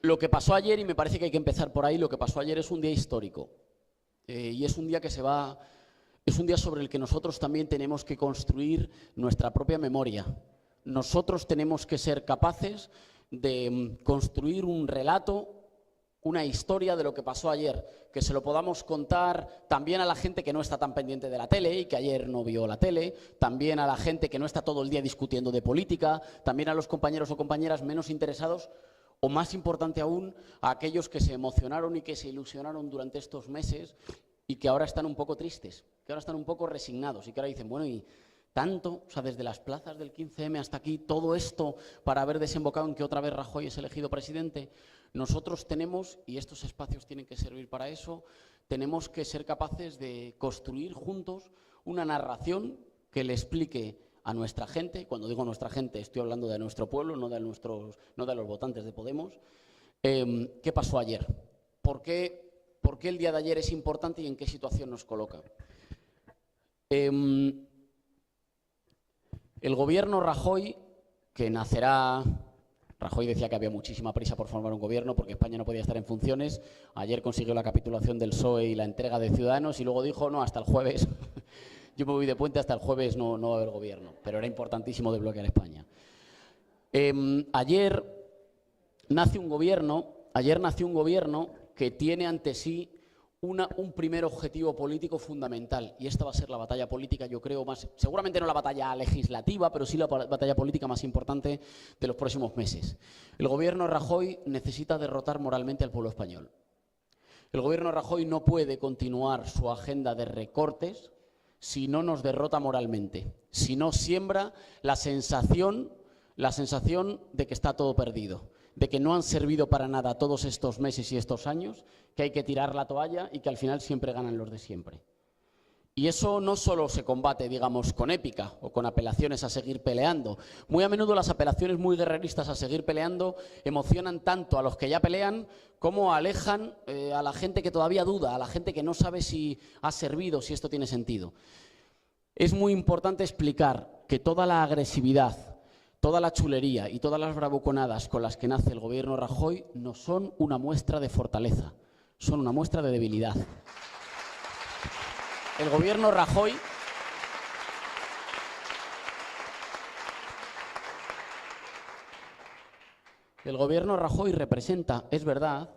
Lo que pasó ayer, y me parece que hay que empezar por ahí, lo que pasó ayer es un día histórico. Y es un día es un día sobre el que nosotros también tenemos que construir nuestra propia memoria. Nosotros tenemos que ser capaces de construir un relato, una historia de lo que pasó ayer, que se lo podamos contar también a la gente que no está tan pendiente de la tele y que ayer no vio la tele, también a la gente que no está todo el día discutiendo de política, también a los compañeros o compañeras menos interesados, o más importante aún, a aquellos que se emocionaron y que se ilusionaron durante estos meses y que ahora están un poco tristes, que ahora están un poco resignados y que ahora dicen, bueno, y tanto, o sea, desde las plazas del 15M hasta aquí, todo esto para haber desembocado en que otra vez Rajoy es elegido presidente. Nosotros tenemos, y estos espacios tienen que servir para eso, tenemos que ser capaces de construir juntos una narración que le explique a nuestra gente, cuando digo nuestra gente estoy hablando de nuestro pueblo, no de los votantes de Podemos, qué pasó ayer, por qué el día de ayer es importante y en qué situación nos coloca. El gobierno Rajoy, que nacerá... Rajoy decía que había muchísima prisa por formar un gobierno porque España no podía estar en funciones. Ayer consiguió la capitulación del PSOE y la entrega de Ciudadanos y luego dijo, no, hasta el jueves, yo me voy de puente, hasta el jueves no va a haber gobierno. Pero era importantísimo desbloquear España. Ayer nace un gobierno que tiene ante sí un primer objetivo político fundamental, y esta va a ser la batalla política, yo creo, seguramente no la batalla legislativa, pero sí la batalla política más importante de los próximos meses. El gobierno Rajoy necesita derrotar moralmente al pueblo español. El gobierno Rajoy no puede continuar su agenda de recortes si no nos derrota moralmente, si no siembra la sensación de que está todo perdido, de que no han servido para nada todos estos meses y estos años, que hay que tirar la toalla y que al final siempre ganan los de siempre. Y eso no solo se combate, digamos, con épica o con apelaciones a seguir peleando. Muy a menudo las apelaciones muy guerreristas a seguir peleando emocionan tanto a los que ya pelean como alejan a la gente que todavía duda, a la gente que no sabe si ha servido, si esto tiene sentido. Es muy importante explicar que toda la agresividad, toda la chulería y todas las bravuconadas con las que nace el gobierno Rajoy no son una muestra de fortaleza, son una muestra de debilidad. El gobierno Rajoy representa, es verdad,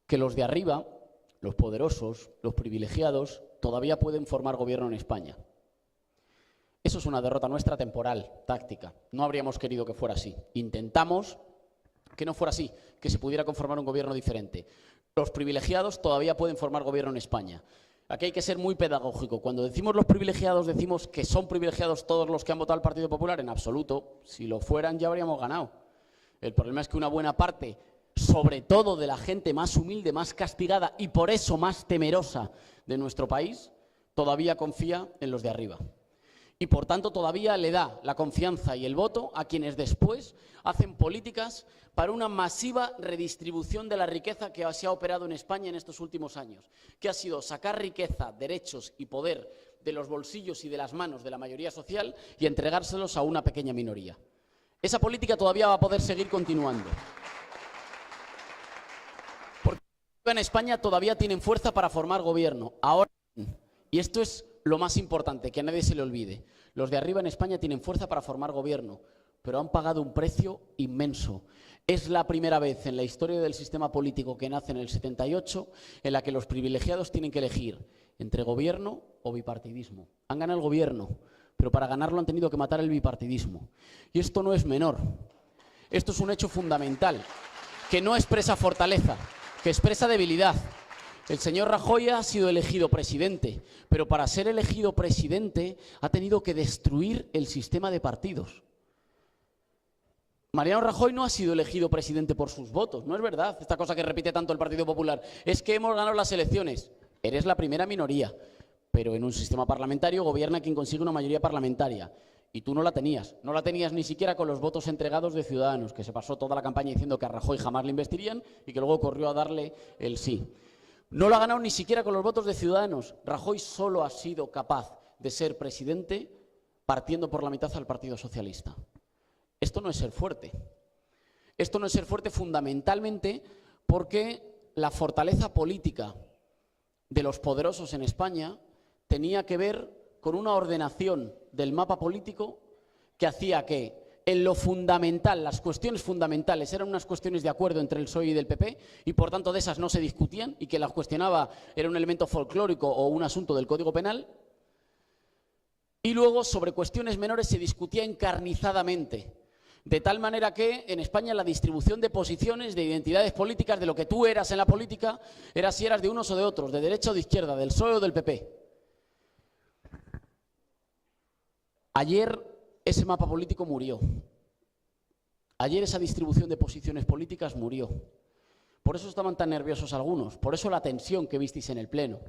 que los de arriba, los poderosos, los privilegiados, todavía pueden formar gobierno en España. Eso es una derrota nuestra temporal, táctica. No habríamos querido que fuera así. Intentamos que no fuera así, que se pudiera conformar un gobierno diferente. Los privilegiados todavía pueden formar gobierno en España. Aquí hay que ser muy pedagógico. Cuando decimos los privilegiados, decimos que son privilegiados todos los que han votado al Partido Popular. En absoluto. Si lo fueran, ya habríamos ganado. El problema es que una buena parte, sobre todo de la gente más humilde, más castigada y por eso más temerosa de nuestro país, todavía confía en los de arriba. Y por tanto todavía le da la confianza y el voto a quienes después hacen políticas para una masiva redistribución de la riqueza que se ha operado en España en estos últimos años, que ha sido sacar riqueza, derechos y poder de los bolsillos y de las manos de la mayoría social y entregárselos a una pequeña minoría. Esa política todavía va a poder seguir continuando. Porque en España todavía tienen fuerza para formar gobierno. Ahora, y esto es lo más importante, que a nadie se le olvide. Los de arriba en España tienen fuerza para formar gobierno, pero han pagado un precio inmenso. Es la primera vez en la historia del sistema político que nace en el 78 en la que los privilegiados tienen que elegir entre gobierno o bipartidismo. Han ganado el gobierno, pero para ganarlo han tenido que matar el bipartidismo. Y esto no es menor. Esto es un hecho fundamental, que no expresa fortaleza, que expresa debilidad. El señor Rajoy ha sido elegido presidente, pero para ser elegido presidente ha tenido que destruir el sistema de partidos. Mariano Rajoy no ha sido elegido presidente por sus votos, no es verdad, esta cosa que repite tanto el Partido Popular. Es que hemos ganado las elecciones. Eres la primera minoría, pero en un sistema parlamentario gobierna quien consigue una mayoría parlamentaria. Y tú no la tenías ni siquiera con los votos entregados de Ciudadanos, que se pasó toda la campaña diciendo que a Rajoy jamás le investirían y que luego corrió a darle el sí. No lo ha ganado ni siquiera con los votos de Ciudadanos. Rajoy solo ha sido capaz de ser presidente partiendo por la mitad al Partido Socialista. Esto no es ser fuerte. esto no es ser fuerte fundamentalmente porque la fortaleza política de los poderosos en España tenía que ver con una ordenación del mapa político que hacía que en lo fundamental, las cuestiones fundamentales eran unas cuestiones de acuerdo entre el PSOE y del PP y por tanto de esas no se discutían y que las cuestionaba era un elemento folclórico o un asunto del Código Penal. Y luego sobre cuestiones menores se discutía encarnizadamente, de tal manera que en España la distribución de posiciones, de identidades políticas, de lo que tú eras en la política, era si eras de unos o de otros, de derecha o de izquierda, del PSOE o del PP. Ayer ese mapa político murió. Ayer esa distribución de posiciones políticas murió. Por eso estaban tan nerviosos algunos, por eso la tensión que visteis en el Pleno.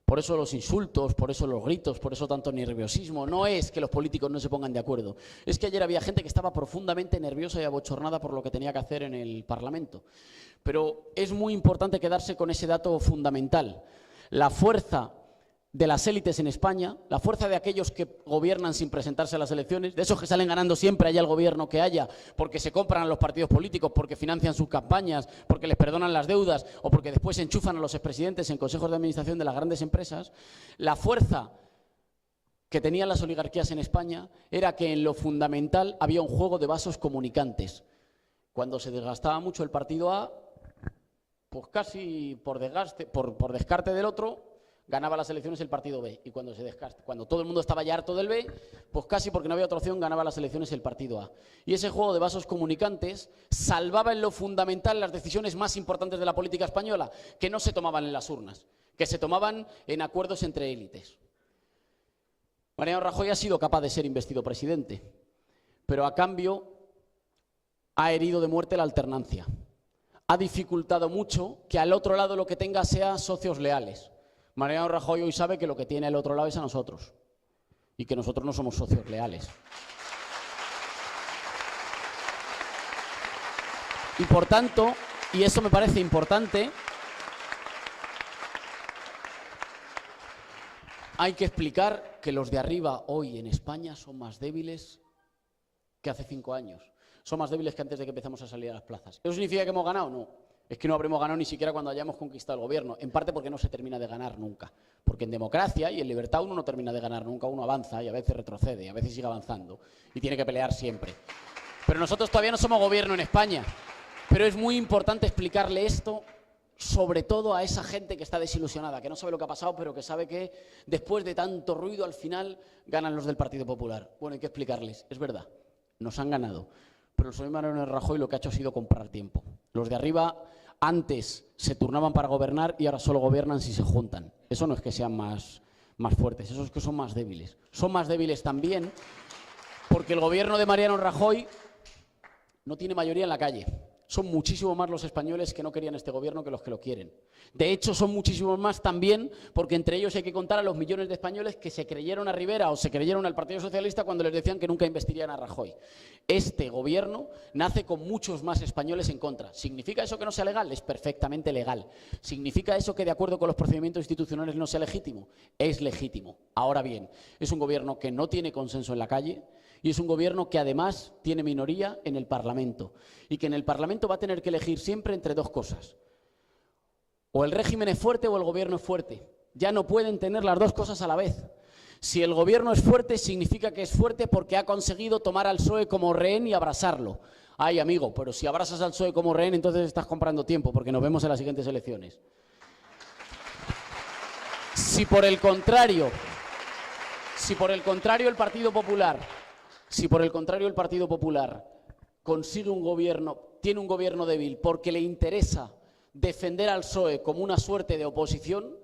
Por eso los insultos, por eso los gritos, por eso tanto nerviosismo. No es que los políticos no se pongan de acuerdo. Es que ayer había gente que estaba profundamente nerviosa y abochornada por lo que tenía que hacer en el Parlamento. Pero es muy importante quedarse con ese dato fundamental. La fuerza de las élites en España, la fuerza de aquellos que gobiernan sin presentarse a las elecciones, de esos que salen ganando siempre haya el gobierno que haya, porque se compran a los partidos políticos, porque financian sus campañas, porque les perdonan las deudas o porque después enchufan a los expresidentes en consejos de administración de las grandes empresas, la fuerza que tenían las oligarquías en España era que en lo fundamental había un juego de vasos comunicantes. Cuando se desgastaba mucho el partido A, pues casi por descarte del otro, ganaba las elecciones el partido B. Y cuando todo el mundo estaba ya harto del B, pues casi porque no había otra opción, ganaba las elecciones el partido A. Y ese juego de vasos comunicantes salvaba en lo fundamental las decisiones más importantes de la política española, que no se tomaban en las urnas, que se tomaban en acuerdos entre élites. Mariano Rajoy ha sido capaz de ser investido presidente, pero a cambio ha herido de muerte la alternancia. Ha dificultado mucho que al otro lado lo que tenga sea socios leales. Mariano Rajoy hoy sabe que lo que tiene al otro lado es a nosotros y que nosotros no somos socios leales. Y por tanto, y eso me parece importante, hay que explicar que los de arriba hoy en España son más débiles que hace 5 años. Son más débiles que antes de que empezamos a salir a las plazas. ¿Eso significa que hemos ganado? No. Es que no habremos ganado ni siquiera cuando hayamos conquistado el gobierno, en parte porque no se termina de ganar nunca. Porque en democracia y en libertad uno no termina de ganar nunca, uno avanza y a veces retrocede, y a veces sigue avanzando y tiene que pelear siempre. Pero nosotros todavía no somos gobierno en España. Pero es muy importante explicarle esto, sobre todo a esa gente que está desilusionada, que no sabe lo que ha pasado, pero que sabe que después de tanto ruido al final ganan los del Partido Popular. Bueno, hay que explicarles, es verdad, nos han ganado. Pero el señor Mariano Rajoy lo que ha hecho ha sido comprar tiempo. Los de arriba antes se turnaban para gobernar y ahora solo gobiernan si se juntan. Eso no es que sean más fuertes, eso es que son más débiles. Son más débiles también porque el gobierno de Mariano Rajoy no tiene mayoría en la calle. Son muchísimo más los españoles que no querían este gobierno que los que lo quieren. De hecho, son muchísimos más también porque entre ellos hay que contar a los millones de españoles que se creyeron a Rivera o se creyeron al Partido Socialista cuando les decían que nunca investirían a Rajoy. Este gobierno nace con muchos más españoles en contra. ¿Significa eso que no sea legal? Es perfectamente legal. ¿Significa eso que de acuerdo con los procedimientos institucionales no sea legítimo? Es legítimo. Ahora bien, es un gobierno que no tiene consenso en la calle, y es un gobierno que además tiene minoría en el Parlamento y que en el Parlamento va a tener que elegir siempre entre dos cosas. O el régimen es fuerte o el gobierno es fuerte. Ya no pueden tener las dos cosas a la vez. Si el gobierno es fuerte, significa que es fuerte porque ha conseguido tomar al PSOE como rehén y abrazarlo. Ay, amigo, pero si abrazas al PSOE como rehén, entonces estás comprando tiempo porque nos vemos en las siguientes elecciones. Si por el contrario el Partido Popular consigue un gobierno, tiene un gobierno débil porque le interesa defender al PSOE como una suerte de oposición,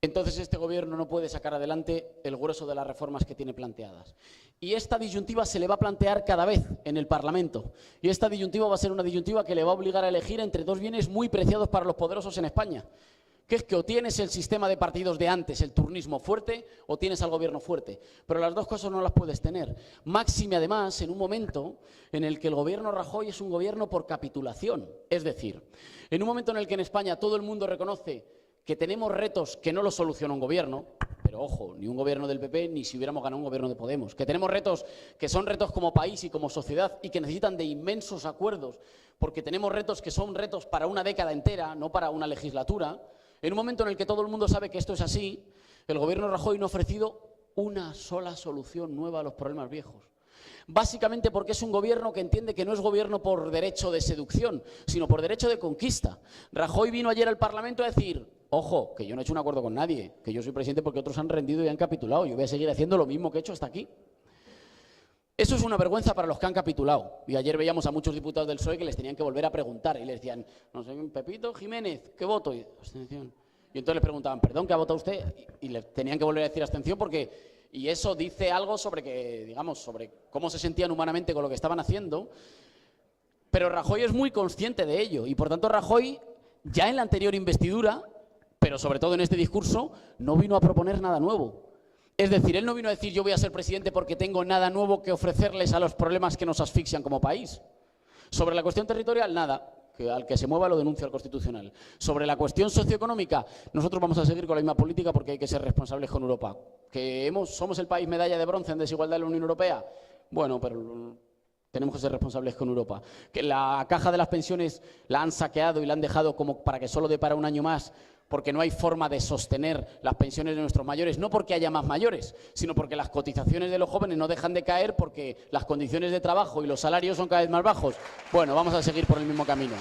entonces este gobierno no puede sacar adelante el grueso de las reformas que tiene planteadas. Y esta disyuntiva se le va a plantear cada vez en el Parlamento. Y esta disyuntiva va a ser una disyuntiva que le va a obligar a elegir entre dos bienes muy preciados para los poderosos en España, que es que o tienes el sistema de partidos de antes, el turnismo fuerte, o tienes al gobierno fuerte. Pero las dos cosas no las puedes tener. Máxime, además, en un momento en el que el gobierno Rajoy es un gobierno por capitulación. Es decir, en un momento en el que en España todo el mundo reconoce que tenemos retos que no los soluciona un gobierno, pero ojo, ni un gobierno del PP ni si hubiéramos ganado un gobierno de Podemos. Que tenemos retos que son retos como país y como sociedad y que necesitan de inmensos acuerdos, porque tenemos retos que son retos para una década entera, no para una legislatura. En un momento en el que todo el mundo sabe que esto es así, el gobierno Rajoy no ha ofrecido una sola solución nueva a los problemas viejos. Básicamente porque es un gobierno que entiende que no es gobierno por derecho de seducción, sino por derecho de conquista. Rajoy vino ayer al Parlamento a decir, ojo, que yo no he hecho un acuerdo con nadie, que yo soy presidente porque otros han rendido y han capitulado, yo voy a seguir haciendo lo mismo que he hecho hasta aquí. Eso es una vergüenza para los que han capitulado. Y ayer veíamos a muchos diputados del PSOE que les tenían que volver a preguntar y les decían, no sé, Pepito Jiménez, ¿qué voto? Y abstención. Y entonces les preguntaban, perdón, ¿qué ha votado usted? Y les tenían que volver a decir abstención porque... Y eso dice algo sobre que, digamos, sobre cómo se sentían humanamente con lo que estaban haciendo. Pero Rajoy es muy consciente de ello y por tanto Rajoy, ya en la anterior investidura, pero sobre todo en este discurso, no vino a proponer nada nuevo. Es decir, él no vino a decir yo voy a ser presidente porque tengo nada nuevo que ofrecerles a los problemas que nos asfixian como país. Sobre la cuestión territorial, nada. Que al que se mueva lo denuncia el Constitucional. Sobre la cuestión socioeconómica, nosotros vamos a seguir con la misma política porque hay que ser responsables con Europa. ¿Que somos el país medalla de bronce en desigualdad de la Unión Europea? Bueno, pero tenemos que ser responsables con Europa. ¿Que la caja de las pensiones la han saqueado y la han dejado como para que solo dé para un año más? Porque no hay forma de sostener las pensiones de nuestros mayores, no porque haya más mayores, sino porque las cotizaciones de los jóvenes no dejan de caer porque las condiciones de trabajo y los salarios son cada vez más bajos. Bueno, vamos a seguir por el mismo camino.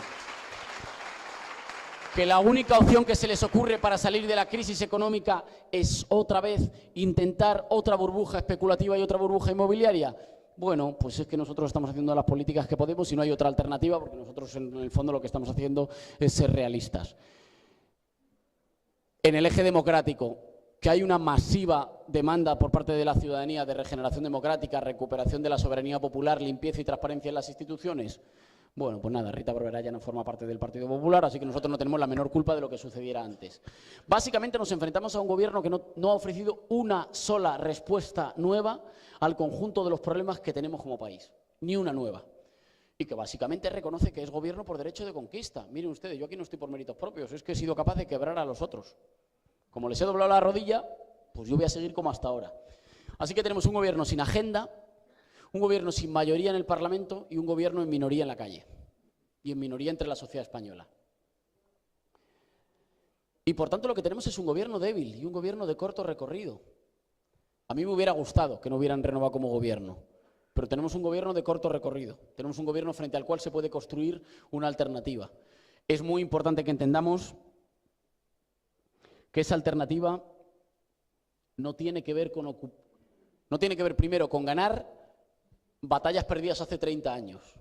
Que la única opción que se les ocurre para salir de la crisis económica es otra vez intentar otra burbuja especulativa y otra burbuja inmobiliaria. Bueno, pues es que nosotros estamos haciendo las políticas que podemos y no hay otra alternativa porque nosotros en el fondo lo que estamos haciendo es ser realistas. En el eje democrático, que hay una masiva demanda por parte de la ciudadanía de regeneración democrática, recuperación de la soberanía popular, limpieza y transparencia en las instituciones. Bueno, pues nada, Rita Barberá ya no forma parte del Partido Popular, así que nosotros no tenemos la menor culpa de lo que sucediera antes. Básicamente nos enfrentamos a un gobierno que no ha ofrecido una sola respuesta nueva al conjunto de los problemas que tenemos como país, ni una nueva. Y que básicamente reconoce que es gobierno por derecho de conquista. Miren ustedes, yo aquí no estoy por méritos propios, es que he sido capaz de quebrar a los otros. Como les he doblado la rodilla, pues yo voy a seguir como hasta ahora. Así que tenemos un gobierno sin agenda, un gobierno sin mayoría en el Parlamento y un gobierno en minoría en la calle. Y en minoría entre la sociedad española. Y por tanto lo que tenemos es un gobierno débil y un gobierno de corto recorrido. A mí me hubiera gustado que no hubieran renovado como gobierno. Pero tenemos un gobierno de corto recorrido, tenemos un gobierno frente al cual se puede construir una alternativa. Es muy importante que entendamos que esa alternativa no tiene que ver primero con ganar batallas perdidas hace 30 años.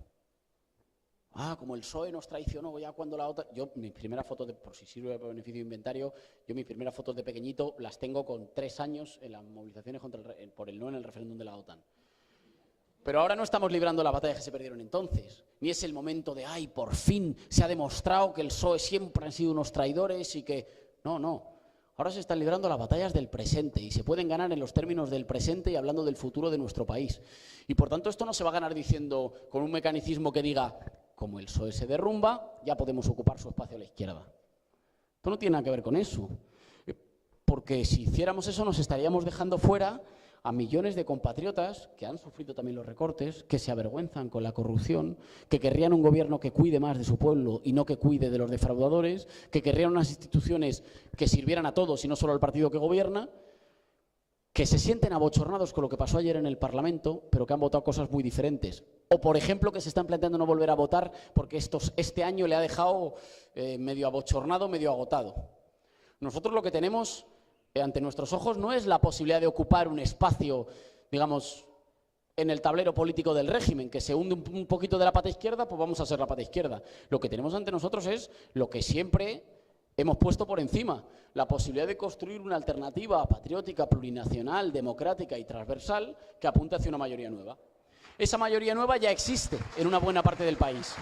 Como el PSOE nos traicionó ya cuando la OTAN... Yo, mis primeras fotos, por si sirve para beneficio de inventario, yo mis primeras fotos de pequeñito las tengo con 3 años en las movilizaciones por el no en el referéndum de la OTAN. Pero ahora no estamos librando las batallas que se perdieron entonces. Ni es el momento de, ¡ay, por fin se ha demostrado que el PSOE siempre han sido unos traidores y que... No. Ahora se están librando las batallas del presente y se pueden ganar en los términos del presente y hablando del futuro de nuestro país. Y por tanto esto no se va a ganar diciendo con un mecanismo que diga, como el PSOE se derrumba, ya podemos ocupar su espacio a la izquierda. Esto no tiene nada que ver con eso. Porque si hiciéramos eso nos estaríamos dejando fuera a millones de compatriotas que han sufrido también los recortes, que se avergüenzan con la corrupción, que querrían un gobierno que cuide más de su pueblo y no que cuide de los defraudadores, que querrían unas instituciones que sirvieran a todos y no solo al partido que gobierna, que se sienten abochornados con lo que pasó ayer en el Parlamento, pero que han votado cosas muy diferentes. O, por ejemplo, que se están planteando no volver a votar porque este año le ha dejado medio abochornado, medio agotado. Nosotros lo que tenemos ante nuestros ojos no es la posibilidad de ocupar un espacio, digamos, en el tablero político del régimen, que se hunde un poquito de la pata izquierda, pues vamos a ser la pata izquierda. Lo que tenemos ante nosotros es lo que siempre hemos puesto por encima, la posibilidad de construir una alternativa patriótica, plurinacional, democrática y transversal que apunte hacia una mayoría nueva. Esa mayoría nueva ya existe en una buena parte del país.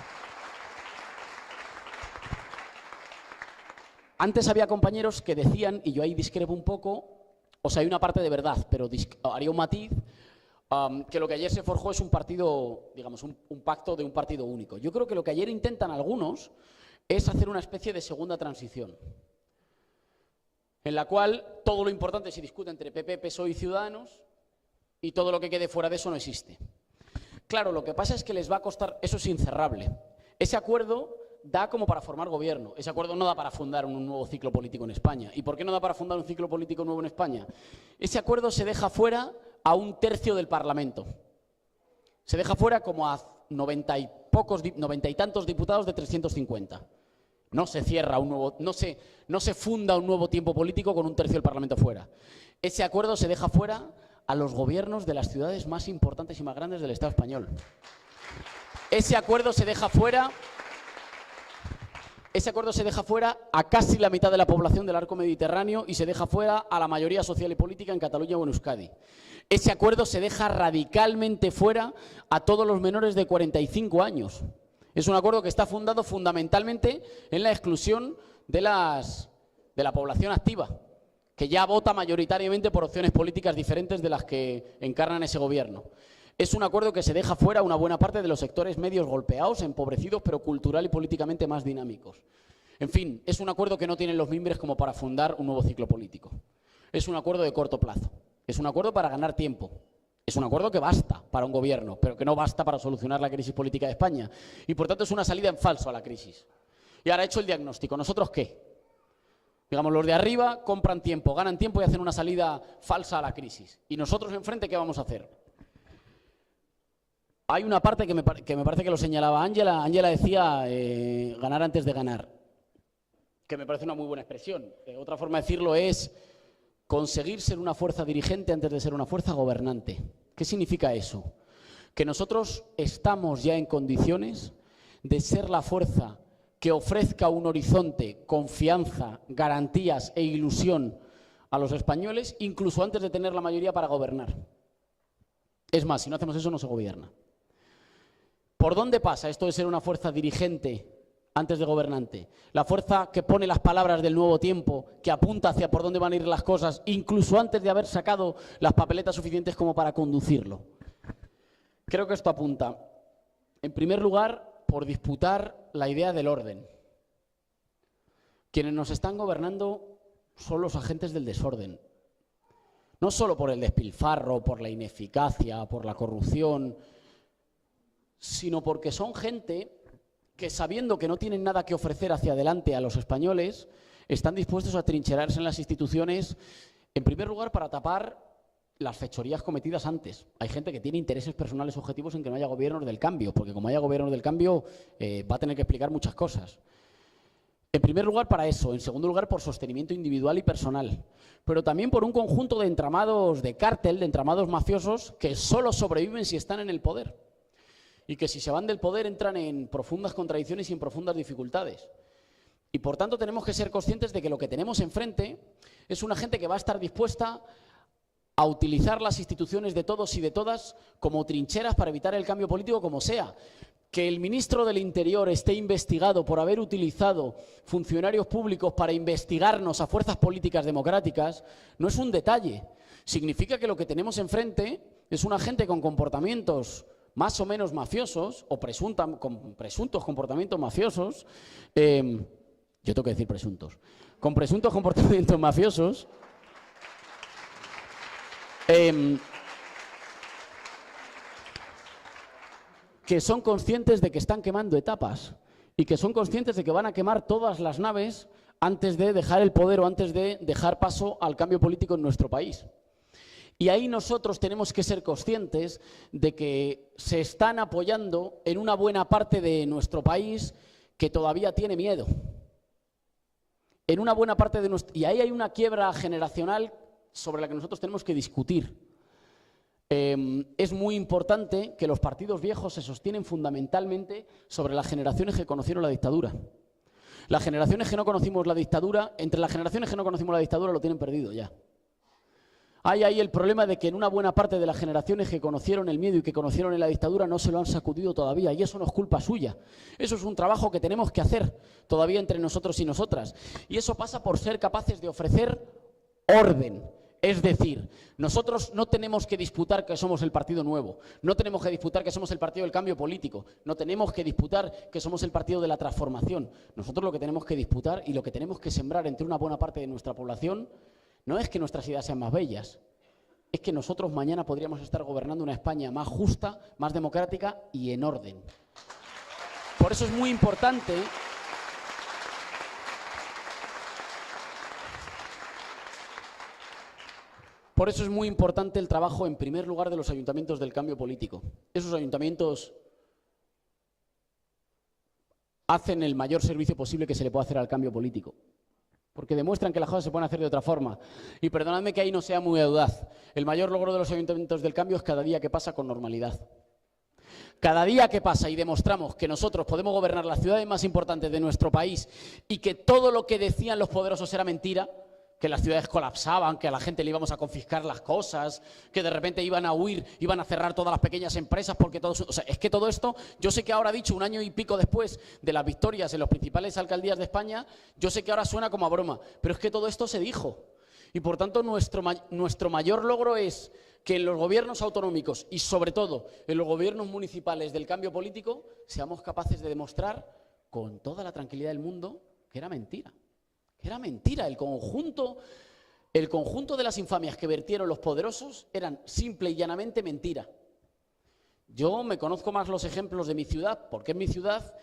Antes había compañeros que decían, y yo ahí discrepo un poco, o sea, hay una parte de verdad, pero haría un matiz, que lo que ayer se forjó es un partido, digamos, un pacto de un partido único. Yo creo que lo que ayer intentan algunos es hacer una especie de segunda transición. en la cual todo lo importante se discute entre PP, PSOE y Ciudadanos y todo lo que quede fuera de eso no existe. Claro, lo que pasa es que les va a costar, eso es incerrable. Ese acuerdo da como para formar gobierno, ese acuerdo no da para fundar un nuevo ciclo político en España. ¿Y por qué no da para fundar un ciclo político nuevo en España? Ese acuerdo se deja fuera a 1/3 del Parlamento. Se deja fuera como a 90 y tantos diputados de 350. No se cierra un nuevo, no se funda un nuevo tiempo político con 1/3 del Parlamento fuera. Ese acuerdo se deja fuera a los gobiernos de las ciudades más importantes y más grandes del Estado español. Ese acuerdo se deja fuera a casi la mitad de la población del arco mediterráneo y se deja fuera a la mayoría social y política en Cataluña o en Euskadi. Ese acuerdo se deja radicalmente fuera a todos los menores de 45 años. Es un acuerdo que está fundado fundamentalmente en la exclusión de la población activa, que ya vota mayoritariamente por opciones políticas diferentes de las que encarnan ese gobierno. Es un acuerdo que se deja fuera a una buena parte de los sectores medios golpeados, empobrecidos, pero cultural y políticamente más dinámicos. En fin, es un acuerdo que no tiene los mimbres como para fundar un nuevo ciclo político. Es un acuerdo de corto plazo. Es un acuerdo para ganar tiempo. Es un acuerdo que basta para un gobierno, pero que no basta para solucionar la crisis política de España. Y por tanto es una salida en falso a la crisis. Y ahora he hecho el diagnóstico. ¿Nosotros qué? Digamos, los de arriba compran tiempo, ganan tiempo y hacen una salida falsa a la crisis. ¿Y nosotros enfrente qué vamos a hacer? Hay una parte que me parece que lo señalaba Ángela. Ángela decía ganar antes de ganar, que me parece una muy buena expresión. Otra forma de decirlo es conseguir ser una fuerza dirigente antes de ser una fuerza gobernante. ¿Qué significa eso? Que nosotros estamos ya en condiciones de ser la fuerza que ofrezca un horizonte, confianza, garantías e ilusión a los españoles, incluso antes de tener la mayoría para gobernar. Es más, si no hacemos eso no se gobierna. ¿Por dónde pasa esto de ser una fuerza dirigente antes de gobernante? La fuerza que pone las palabras del nuevo tiempo, que apunta hacia por dónde van a ir las cosas, incluso antes de haber sacado las papeletas suficientes como para conducirlo. Creo que esto apunta, en primer lugar, por disputar la idea del orden. Quienes nos están gobernando son los agentes del desorden. No solo por el despilfarro, por la ineficacia, por la corrupción, sino porque son gente que, sabiendo que no tienen nada que ofrecer hacia adelante a los españoles, están dispuestos a trincherarse en las instituciones, en primer lugar para tapar las fechorías cometidas antes. Hay gente que tiene intereses personales objetivos en que no haya gobiernos del cambio, porque como haya gobiernos del cambio va a tener que explicar muchas cosas. En primer lugar para eso, en segundo lugar por sostenimiento individual y personal, pero también por un conjunto de entramados de cártel, de entramados mafiosos que solo sobreviven si están en el poder y que si se van del poder entran en profundas contradicciones y en profundas dificultades. Y por tanto tenemos que ser conscientes de que lo que tenemos enfrente es una gente que va a estar dispuesta a utilizar las instituciones de todos y de todas como trincheras para evitar el cambio político como sea. Que el ministro del Interior esté investigado por haber utilizado funcionarios públicos para investigarnos a fuerzas políticas democráticas no es un detalle. Significa que lo que tenemos enfrente es una gente con comportamientos más o menos mafiosos o con presuntos comportamientos mafiosos. Yo tengo que decir presuntos. Con presuntos comportamientos mafiosos. Que son conscientes de que están quemando etapas y que son conscientes de que van a quemar todas las naves antes de dejar el poder o antes de dejar paso al cambio político en nuestro país. Y ahí nosotros tenemos que ser conscientes de que se están apoyando en una buena parte de nuestro país que todavía tiene miedo. En una buena parte de nuestro... Y ahí hay una quiebra generacional sobre la que nosotros tenemos que discutir. Es muy importante que los partidos viejos se sostienen fundamentalmente sobre las generaciones que conocieron la dictadura. Las generaciones que no conocimos la dictadura, entre las generaciones que no conocimos la dictadura lo tienen perdido ya. Hay ahí el problema de que en una buena parte de las generaciones que conocieron el miedo y que conocieron en la dictadura no se lo han sacudido todavía, y eso no es culpa suya. Eso es un trabajo que tenemos que hacer todavía entre nosotros y nosotras. Y eso pasa por ser capaces de ofrecer orden, Es decir, nosotros no tenemos que disputar que somos el partido nuevo, no tenemos que disputar que somos el partido del cambio político, no tenemos que disputar que somos el partido de la transformación. Nosotros lo que tenemos que disputar y lo que tenemos que sembrar entre una buena parte de nuestra población no es que nuestras ideas sean más bellas, es que nosotros mañana podríamos estar gobernando una España más justa, más democrática y en orden. Por eso es muy importante el trabajo, en primer lugar, de los ayuntamientos del cambio político. Esos ayuntamientos hacen el mayor servicio posible que se le puede hacer al cambio político, porque demuestran que las cosas se pueden hacer de otra forma. Y perdonadme que ahí no sea muy audaz, el mayor logro de los ayuntamientos del cambio es cada día que pasa con normalidad. Cada día que pasa y demostramos que nosotros podemos gobernar las ciudades más importantes de nuestro país y que todo lo que decían los poderosos era mentira, que las ciudades colapsaban, que a la gente le íbamos a confiscar las cosas, que de repente iban a huir, iban a cerrar todas las pequeñas empresas porque todo... O sea, es que todo esto, yo sé que ahora, dicho un año y pico después de las victorias en las principales alcaldías de España, yo sé que ahora suena como a broma, pero es que todo esto se dijo. Y por tanto nuestro mayor logro es que en los gobiernos autonómicos y sobre todo en los gobiernos municipales del cambio político seamos capaces de demostrar con toda la tranquilidad del mundo que era mentira. Era mentira, el conjunto de las infamias que vertieron los poderosos eran simple y llanamente mentira. Yo me conozco más los ejemplos de mi ciudad, porque es mi ciudad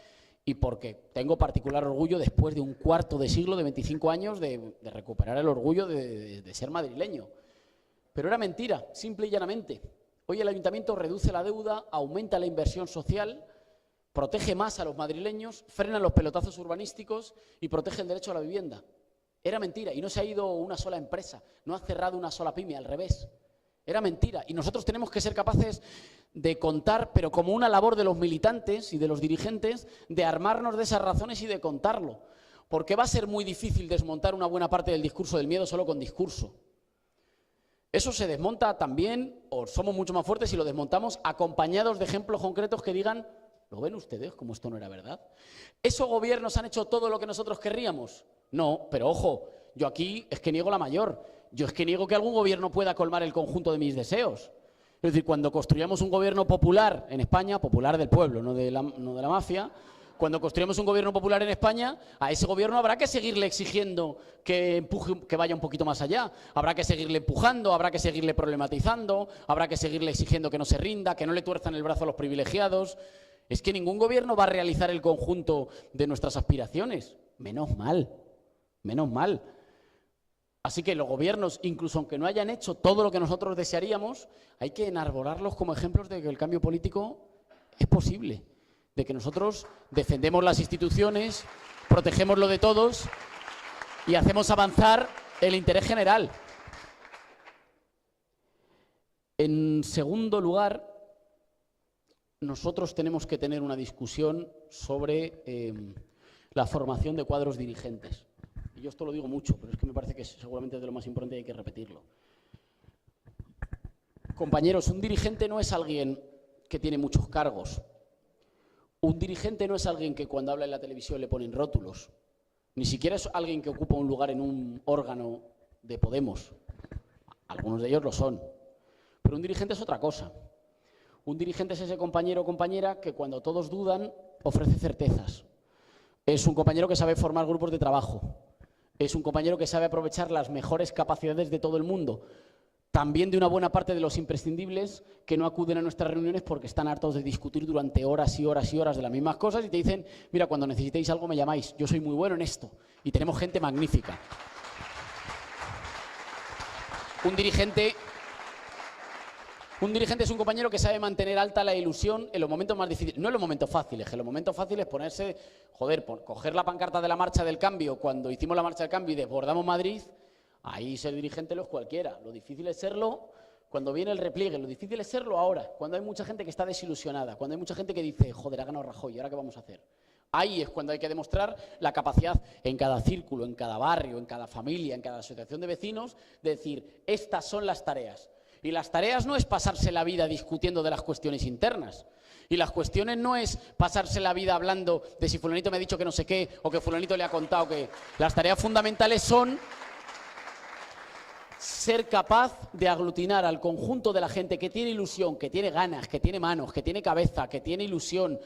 y porque tengo particular orgullo después de un cuarto de siglo, de 25 años, de recuperar el orgullo de ser madrileño. Pero era mentira, simple y llanamente. Hoy el ayuntamiento reduce la deuda, aumenta la inversión social, protege más a los madrileños, frena los pelotazos urbanísticos y protege el derecho a la vivienda. Era mentira y no se ha ido una sola empresa, no ha cerrado una sola pyme, al revés. Era mentira y nosotros tenemos que ser capaces de contar, pero como una labor de los militantes y de los dirigentes, de armarnos de esas razones y de contarlo. Porque va a ser muy difícil desmontar una buena parte del discurso del miedo solo con discurso. Eso se desmonta también, o somos mucho más fuertes si lo desmontamos acompañados de ejemplos concretos que digan: ¿lo ven ustedes como esto no era verdad? ¿Esos gobiernos han hecho todo lo que nosotros querríamos? No, pero ojo, yo aquí es que niego la mayor. Yo es que niego que algún gobierno pueda colmar el conjunto de mis deseos. Es decir, cuando construyamos un gobierno popular en España, popular del pueblo, no de la mafia, cuando construyamos un gobierno popular en España, a ese gobierno habrá que seguirle exigiendo que empuje, que vaya un poquito más allá. Habrá que seguirle empujando, habrá que seguirle problematizando, habrá que seguirle exigiendo que no se rinda, que no le tuerzan el brazo a los privilegiados. Es que ningún gobierno va a realizar el conjunto de nuestras aspiraciones. Menos mal, menos mal. Así que los gobiernos, incluso aunque no hayan hecho todo lo que nosotros desearíamos, hay que enarbolarlos como ejemplos de que el cambio político es posible, de que nosotros defendemos las instituciones, protegemos lo de todos y hacemos avanzar el interés general. En segundo lugar, nosotros tenemos que tener una discusión sobre la formación de cuadros dirigentes. Y yo esto lo digo mucho, pero es que me parece que seguramente es de lo más importante y hay que repetirlo. Compañeros, un dirigente no es alguien que tiene muchos cargos. Un dirigente no es alguien que cuando habla en la televisión le ponen rótulos. Ni siquiera es alguien que ocupa un lugar en un órgano de Podemos. Algunos de ellos lo son. Pero un dirigente es otra cosa. Un dirigente es ese compañero o compañera que cuando todos dudan ofrece certezas. Es un compañero que sabe formar grupos de trabajo. Es un compañero que sabe aprovechar las mejores capacidades de todo el mundo. También de una buena parte de los imprescindibles que no acuden a nuestras reuniones porque están hartos de discutir durante horas y horas y horas de las mismas cosas y te dicen: mira, cuando necesitéis algo me llamáis, yo soy muy bueno en esto. Y tenemos gente magnífica. Un dirigente es un compañero que sabe mantener alta la ilusión en los momentos más difíciles. No en los momentos fáciles, que en los momentos fáciles ponerse, coger la pancarta de la marcha del cambio cuando hicimos la marcha del cambio y desbordamos Madrid, ahí ser dirigente lo es cualquiera. Lo difícil es serlo cuando viene el repliegue, lo difícil es serlo ahora, cuando hay mucha gente que está desilusionada, cuando hay mucha gente que dice: joder, ha ganado Rajoy, ¿ahora qué vamos a hacer? Ahí es cuando hay que demostrar la capacidad en cada círculo, en cada barrio, en cada familia, en cada asociación de vecinos, de decir: estas son las tareas. Y las tareas no es pasarse la vida discutiendo de las cuestiones internas. Y las cuestiones no es pasarse la vida hablando de si fulanito me ha dicho que no sé qué o que fulanito le ha contado que... Las tareas fundamentales son ser capaz de aglutinar al conjunto de la gente que tiene ilusión, que tiene ganas, que tiene manos, que tiene cabeza, que tiene ilusión,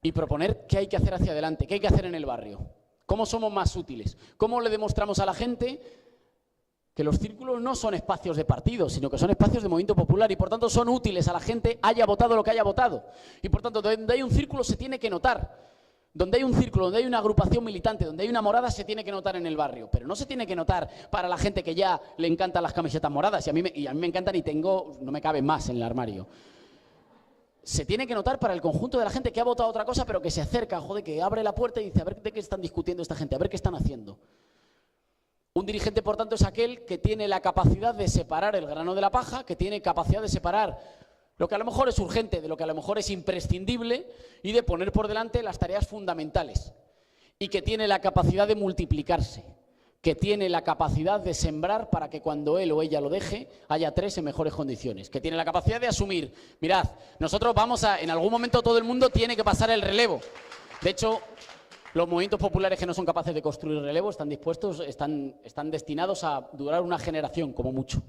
y proponer qué hay que hacer hacia adelante, qué hay que hacer en el barrio, cómo somos más útiles, cómo le demostramos a la gente que los círculos no son espacios de partido, sino que son espacios de movimiento popular y por tanto son útiles a la gente, haya votado lo que haya votado. Y por tanto, donde hay un círculo se tiene que notar. Donde hay un círculo, donde hay una agrupación militante, donde hay una morada, se tiene que notar en el barrio. Pero no se tiene que notar para la gente que ya le encantan las camisetas moradas. Y a mí me encantan y no me caben más en el armario. Se tiene que notar para el conjunto de la gente que ha votado otra cosa, pero que se acerca, joder, que abre la puerta y dice, a ver de qué están discutiendo esta gente, a ver qué están haciendo. Un dirigente, por tanto, es aquel que tiene la capacidad de separar el grano de la paja, que tiene capacidad de separar lo que a lo mejor es urgente de lo que a lo mejor es imprescindible y de poner por delante las tareas fundamentales. Y que tiene la capacidad de multiplicarse, que tiene la capacidad de sembrar para que cuando él o ella lo deje haya tres en mejores condiciones, que tiene la capacidad de asumir, mirad, nosotros en algún momento todo el mundo tiene que pasar el relevo. De hecho, los movimientos populares que no son capaces de construir relevo están destinados a durar una generación como mucho.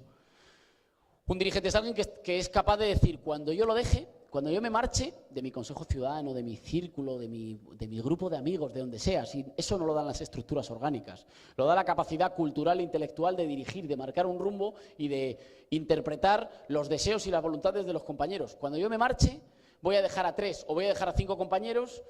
Un dirigente es alguien que es capaz de decir, cuando yo lo deje, cuando yo me marche de mi consejo ciudadano, de mi círculo, de mi grupo de amigos, de donde sea, si eso no lo dan las estructuras orgánicas, lo da la capacidad cultural e intelectual de dirigir, de marcar un rumbo y de interpretar los deseos y las voluntades de los compañeros. Cuando yo me marche, voy a dejar a 3 o voy a dejar a 5 compañeros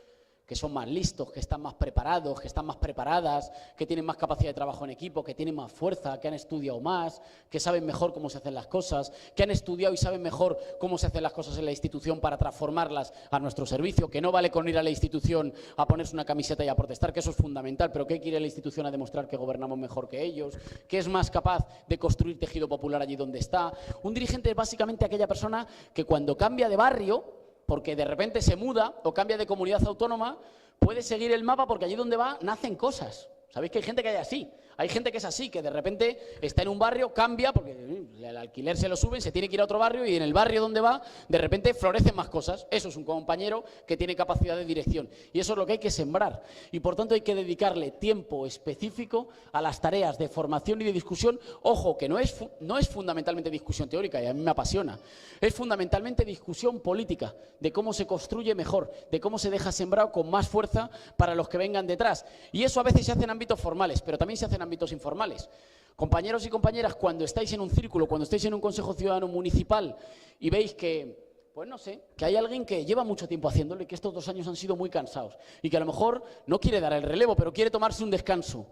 que son más listos, que están más preparados, que están más preparadas, que tienen más capacidad de trabajo en equipo, que tienen más fuerza, que han estudiado más, que saben mejor cómo se hacen las cosas, que han estudiado y saben mejor cómo se hacen las cosas en la institución para transformarlas a nuestro servicio, que no vale con ir a la institución a ponerse una camiseta y a protestar, que eso es fundamental, pero que hay que ir a la institución a demostrar que gobernamos mejor que ellos, que es más capaz de construir tejido popular allí donde está. Un dirigente es básicamente aquella persona que cuando cambia de barrio, porque de repente se muda o cambia de comunidad autónoma, puede seguir el mapa porque allí donde va nacen cosas. ¿Sabéis que hay gente que hay así? Hay gente que es así, que de repente está en un barrio, cambia, porque el alquiler se lo suben, se tiene que ir a otro barrio y en el barrio donde va, de repente florecen más cosas. Eso es un compañero que tiene capacidad de dirección y eso es lo que hay que sembrar. Y por tanto hay que dedicarle tiempo específico a las tareas de formación y de discusión. Ojo, que no es fundamentalmente discusión teórica y a mí me apasiona. Es fundamentalmente discusión política, de cómo se construye mejor, de cómo se deja sembrado con más fuerza para los que vengan detrás. Y eso a veces se hace en ámbitos formales, pero también se hace en ámbitos informales. Compañeros y compañeras, cuando estáis en un círculo, cuando estáis en un consejo ciudadano municipal y veis que, pues no sé, que hay alguien que lleva mucho tiempo haciéndolo y que estos 2 años han sido muy cansados y que a lo mejor no quiere dar el relevo, pero quiere tomarse un descanso.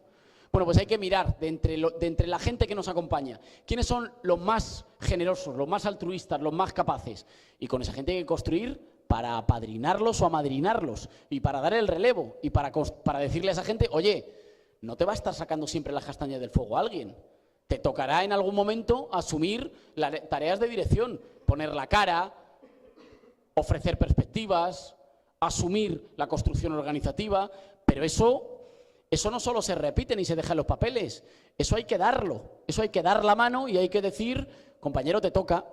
Bueno, pues hay que mirar de entre la gente que nos acompaña, quiénes son los más generosos, los más altruistas, los más capaces. Y con esa gente hay que construir para apadrinarlos o amadrinarlos y para dar el relevo y para decirle a esa gente, oye, no te va a estar sacando siempre las castañas del fuego a alguien. Te tocará en algún momento asumir tareas de dirección, poner la cara, ofrecer perspectivas, asumir la construcción organizativa, pero eso no solo se repite ni se deja en los papeles, eso hay que darlo, eso hay que dar la mano y hay que decir, compañero, te toca.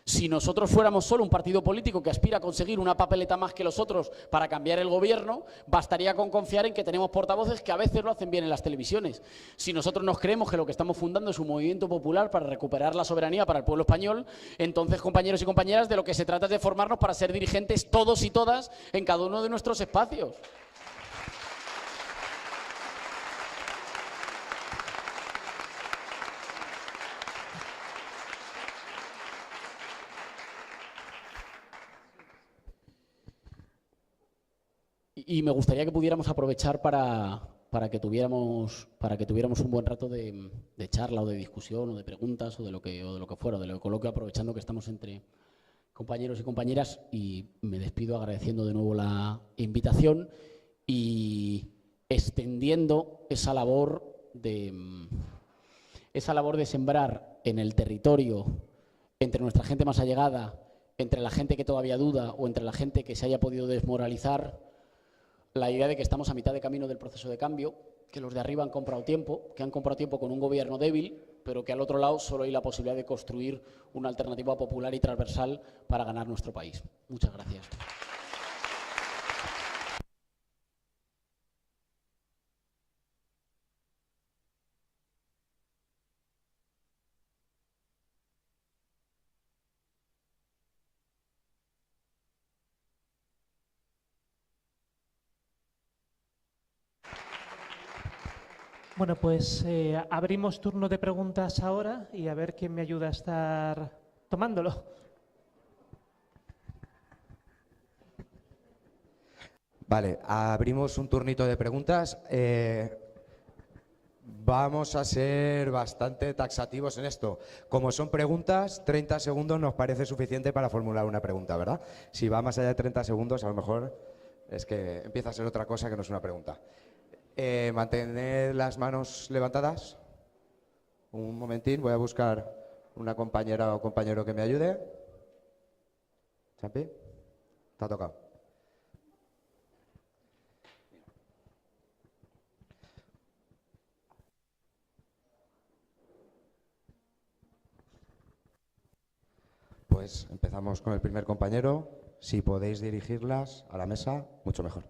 Si nosotros fuéramos solo un partido político que aspira a conseguir una papeleta más que los otros para cambiar el gobierno, bastaría con confiar en que tenemos portavoces que a veces lo hacen bien en las televisiones. Si nosotros nos creemos que lo que estamos fundando es un movimiento popular para recuperar la soberanía para el pueblo español, entonces, compañeros y compañeras, de lo que se trata es de formarnos para ser dirigentes todos y todas en cada uno de nuestros espacios. Y me gustaría que pudiéramos aprovechar para que tuviéramos un buen rato de charla o de discusión o de preguntas o de lo que fuera, de lo que coloque, aprovechando que estamos entre compañeros y compañeras, y me despido agradeciendo de nuevo la invitación y extendiendo esa labor de sembrar en el territorio, entre nuestra gente más allegada, entre la gente que todavía duda o entre la gente que se haya podido desmoralizar, la idea de que estamos a mitad de camino del proceso de cambio, que los de arriba han comprado tiempo, con un gobierno débil, pero que al otro lado solo hay la posibilidad de construir una alternativa popular y transversal para ganar nuestro país. Muchas gracias. Bueno, pues abrimos turno de preguntas ahora y a ver quién me ayuda a estar tomándolo. Vale, abrimos un turnito de preguntas. Vamos a ser bastante taxativos en esto. Como son preguntas, 30 segundos nos parece suficiente para formular una pregunta, ¿verdad? Si va más allá de 30 segundos, a lo mejor es que empieza a ser otra cosa que no es una pregunta. Mantened las manos levantadas. Un momentín, voy a buscar una compañera o compañero que me ayude. ¿Champi? Te ha tocado. Pues empezamos con el primer compañero. Si podéis dirigirlas a la mesa, mucho mejor.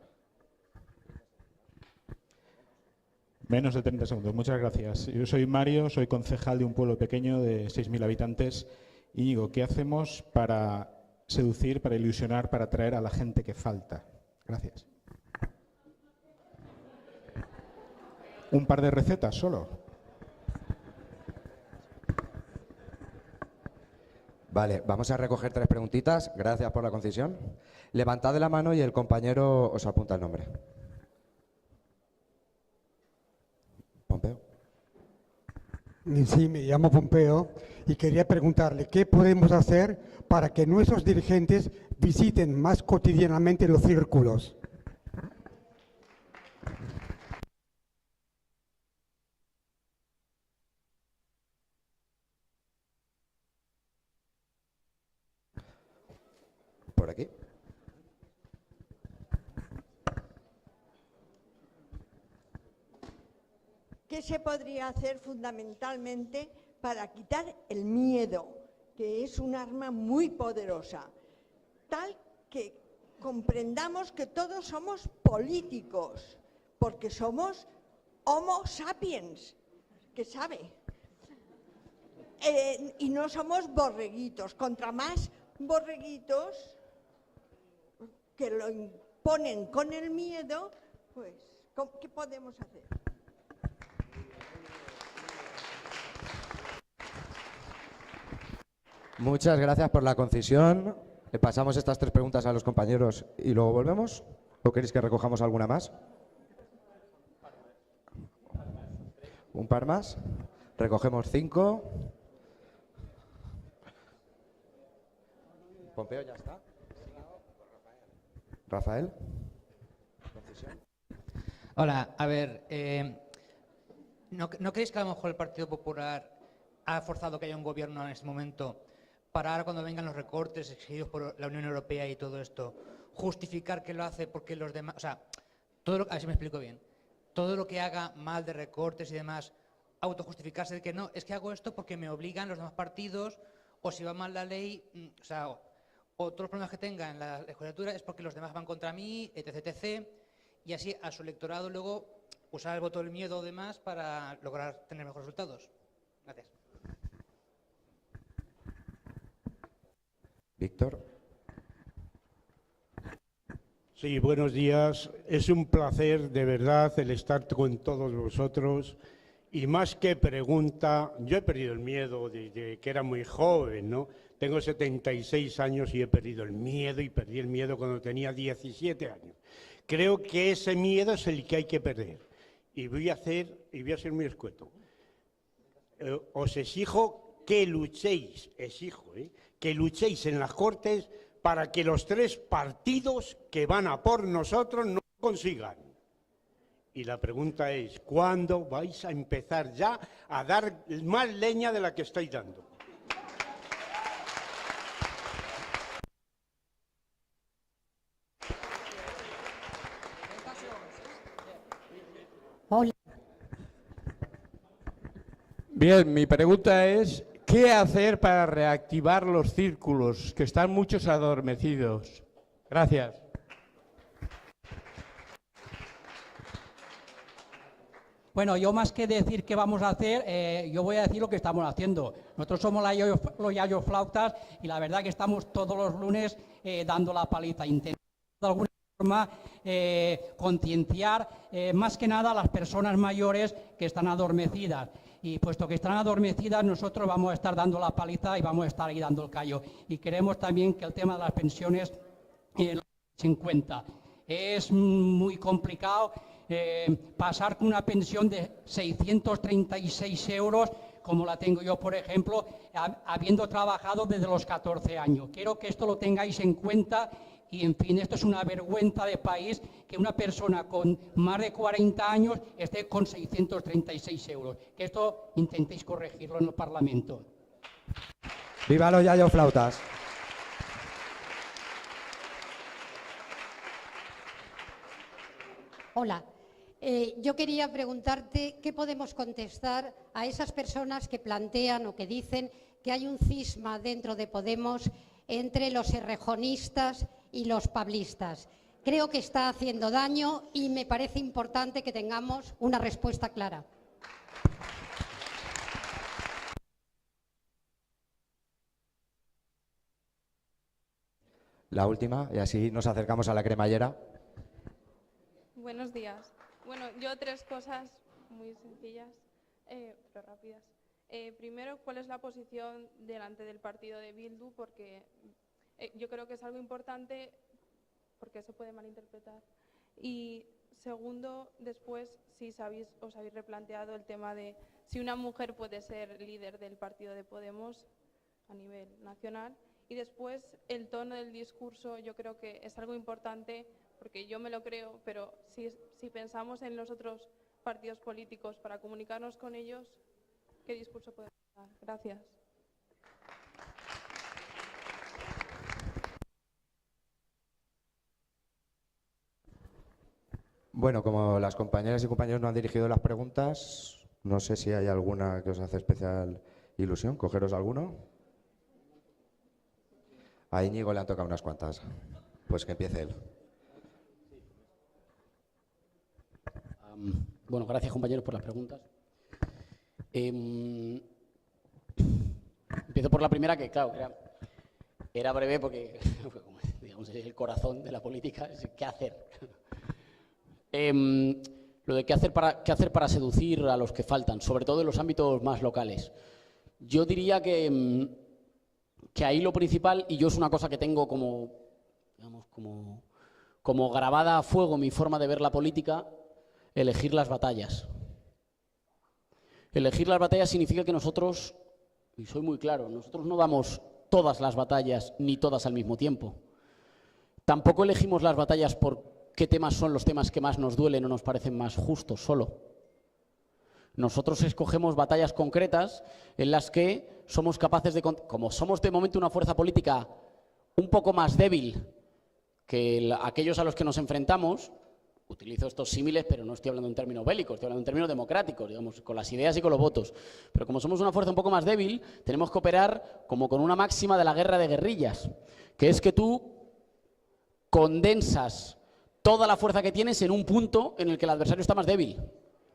Menos de 30 segundos. Muchas gracias. Yo soy Mario, soy concejal de un pueblo pequeño de 6.000 habitantes. Y digo, ¿qué hacemos para seducir, para ilusionar, para atraer a la gente que falta? Gracias. Un par de recetas solo. Vale, vamos a recoger 3 preguntitas. Gracias por la concisión. Levantad la mano y el compañero os apunta el nombre. Pompeo. Sí, me llamo Pompeo y quería preguntarle qué podemos hacer para que nuestros dirigentes visiten más cotidianamente los círculos. Por aquí. ¿Qué se podría hacer fundamentalmente para quitar el miedo, que es un arma muy poderosa, tal que comprendamos que todos somos políticos, porque somos Homo sapiens, que sabe, y no somos borreguitos? Contra más borreguitos que lo imponen con el miedo, pues, ¿qué podemos hacer? Muchas gracias por la concisión. Le pasamos estas 3 preguntas a los compañeros y luego volvemos. ¿O queréis que recojamos alguna más? ¿Un par más? Recogemos 5. Pompeo, ¿ya está? Rafael. ¿Concisión? Hola, a ver, ¿no creéis que a lo mejor el Partido Popular ha forzado que haya un gobierno en este momento para ahora, cuando vengan los recortes exigidos por la Unión Europea y todo esto, justificar que lo hace porque los demás, o sea, a ver si me explico bien, todo lo que haga mal de recortes y demás, autojustificarse de que no, es que hago esto porque me obligan los demás partidos, o si va mal la ley, o sea, o todos los problemas que tenga en la legislatura es porque los demás van contra mí, etc, etc, y así a su electorado luego usar el voto del miedo o demás para lograr tener mejores resultados. Gracias. Víctor. Sí, buenos días. Es un placer, de verdad, el estar con todos vosotros. Y más que pregunta, yo he perdido el miedo desde que era muy joven, ¿no? Tengo 76 años y he perdido el miedo, y perdí el miedo cuando tenía 17 años. Creo que ese miedo es el que hay que perder. Y voy a ser muy escueto. Os exijo que luchéis, que luchéis en las Cortes para que los 3 partidos que van a por nosotros no consigan. Y la pregunta es, ¿cuándo vais a empezar ya a dar más leña de la que estáis dando? Hola. Bien, mi pregunta es, ¿qué hacer para reactivar los círculos, que están muchos adormecidos? Gracias. Bueno, yo más que decir qué vamos a hacer, yo voy a decir lo que estamos haciendo. Nosotros somos los yayos flautas y la verdad que estamos todos los lunes dando la paliza, intentando de alguna concienciar más que nada a las personas mayores que están adormecidas. Y puesto que están adormecidas, nosotros vamos a estar dando la paliza y vamos a estar ahí dando el callo. Y queremos también que el tema de las pensiones lo tengáis en cuenta. Es muy complicado pasar con una pensión de 636 euros, como la tengo yo, por ejemplo, habiendo trabajado desde los 14 años. Quiero que esto lo tengáis en cuenta. Y, en fin, esto es una vergüenza de país que una persona con más de 40 años esté con 636 euros. Que esto intentéis corregirlo en el Parlamento. ¡Viva los yayos flautas! Hola. Yo quería preguntarte qué podemos contestar a esas personas que plantean o que dicen que hay un cisma dentro de Podemos entre los errejonistas y los pablistas. Creo que está haciendo daño y me parece importante que tengamos una respuesta clara. La última, y así nos acercamos a la cremallera. Buenos días. Bueno, yo 3 cosas muy sencillas, pero rápidas. Primero, ¿cuál es la posición delante del partido de Bildu? Porque yo creo que es algo importante porque se puede malinterpretar. Y segundo, después, si os habéis replanteado el tema de si una mujer puede ser líder del partido de Podemos a nivel nacional. Y después, el tono del discurso, yo creo que es algo importante porque yo me lo creo, pero si pensamos en los otros partidos políticos para comunicarnos con ellos, ¿qué discurso podemos dar? Gracias. Bueno, como las compañeras y compañeros no han dirigido las preguntas, no sé si hay alguna que os hace especial ilusión. ¿Cogeros alguno? A Íñigo le han tocado unas cuantas. Pues que empiece él. Bueno, gracias, compañeros, por las preguntas. Empiezo por la primera, que claro, era breve porque digamos, es el corazón de la política, es qué hacer. Lo de qué hacer para seducir a los que faltan, sobre todo en los ámbitos más locales. Yo diría que ahí lo principal, y yo es una cosa que tengo como grabada a fuego mi forma de ver la política, elegir las batallas. Elegir las batallas significa que nosotros, y soy muy claro, nosotros no damos todas las batallas ni todas al mismo tiempo. Tampoco elegimos las batallas por qué temas son los temas que más nos duelen o nos parecen más justos solo. Nosotros escogemos batallas concretas en las que somos capaces de, como somos de momento una fuerza política un poco más débil que aquellos a los que nos enfrentamos, utilizo estos símiles, pero no estoy hablando en términos bélicos, estoy hablando en términos democráticos, digamos, con las ideas y con los votos. Pero como somos una fuerza un poco más débil, tenemos que operar como con una máxima de la guerra de guerrillas, que es que tú condensas toda la fuerza que tienes en un punto en el que el adversario está más débil,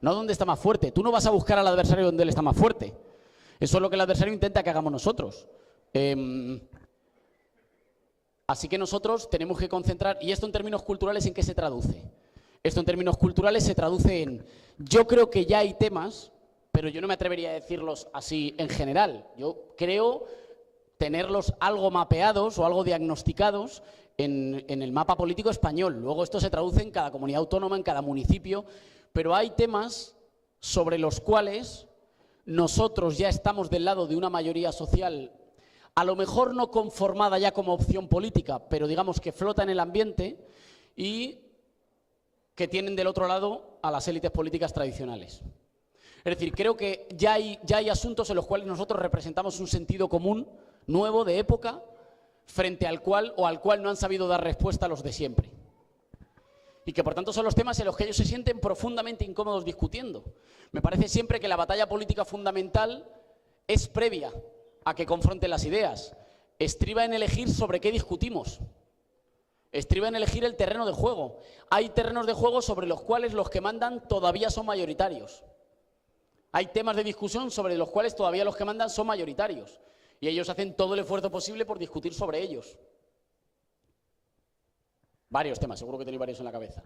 no donde está más fuerte. Tú no vas a buscar al adversario donde él está más fuerte. Eso es lo que el adversario intenta que hagamos nosotros. Así que nosotros tenemos que concentrar, y esto en términos culturales, ¿en qué se traduce? Esto en términos culturales se traduce en, yo creo que ya hay temas, pero yo no me atrevería a decirlos así en general. Yo creo tenerlos algo mapeados o algo diagnosticados en el mapa político español. Luego esto se traduce en cada comunidad autónoma, en cada municipio, pero hay temas sobre los cuales nosotros ya estamos del lado de una mayoría social, a lo mejor no conformada ya como opción política, pero digamos que flota en el ambiente y que tienen del otro lado a las élites políticas tradicionales. Es decir, creo que ya hay asuntos en los cuales nosotros representamos un sentido común, nuevo, de época, frente al cual no han sabido dar respuesta a los de siempre. Y que por tanto son los temas en los que ellos se sienten profundamente incómodos discutiendo. Me parece siempre que la batalla política fundamental es previa a que confronten las ideas. Estriba en elegir sobre qué discutimos. Estriba en elegir el terreno de juego. Hay terrenos de juego sobre los cuales los que mandan todavía son mayoritarios. Hay temas de discusión sobre los cuales todavía los que mandan son mayoritarios. Y ellos hacen todo el esfuerzo posible por discutir sobre ellos. Varios temas, seguro que tenéis varios en la cabeza.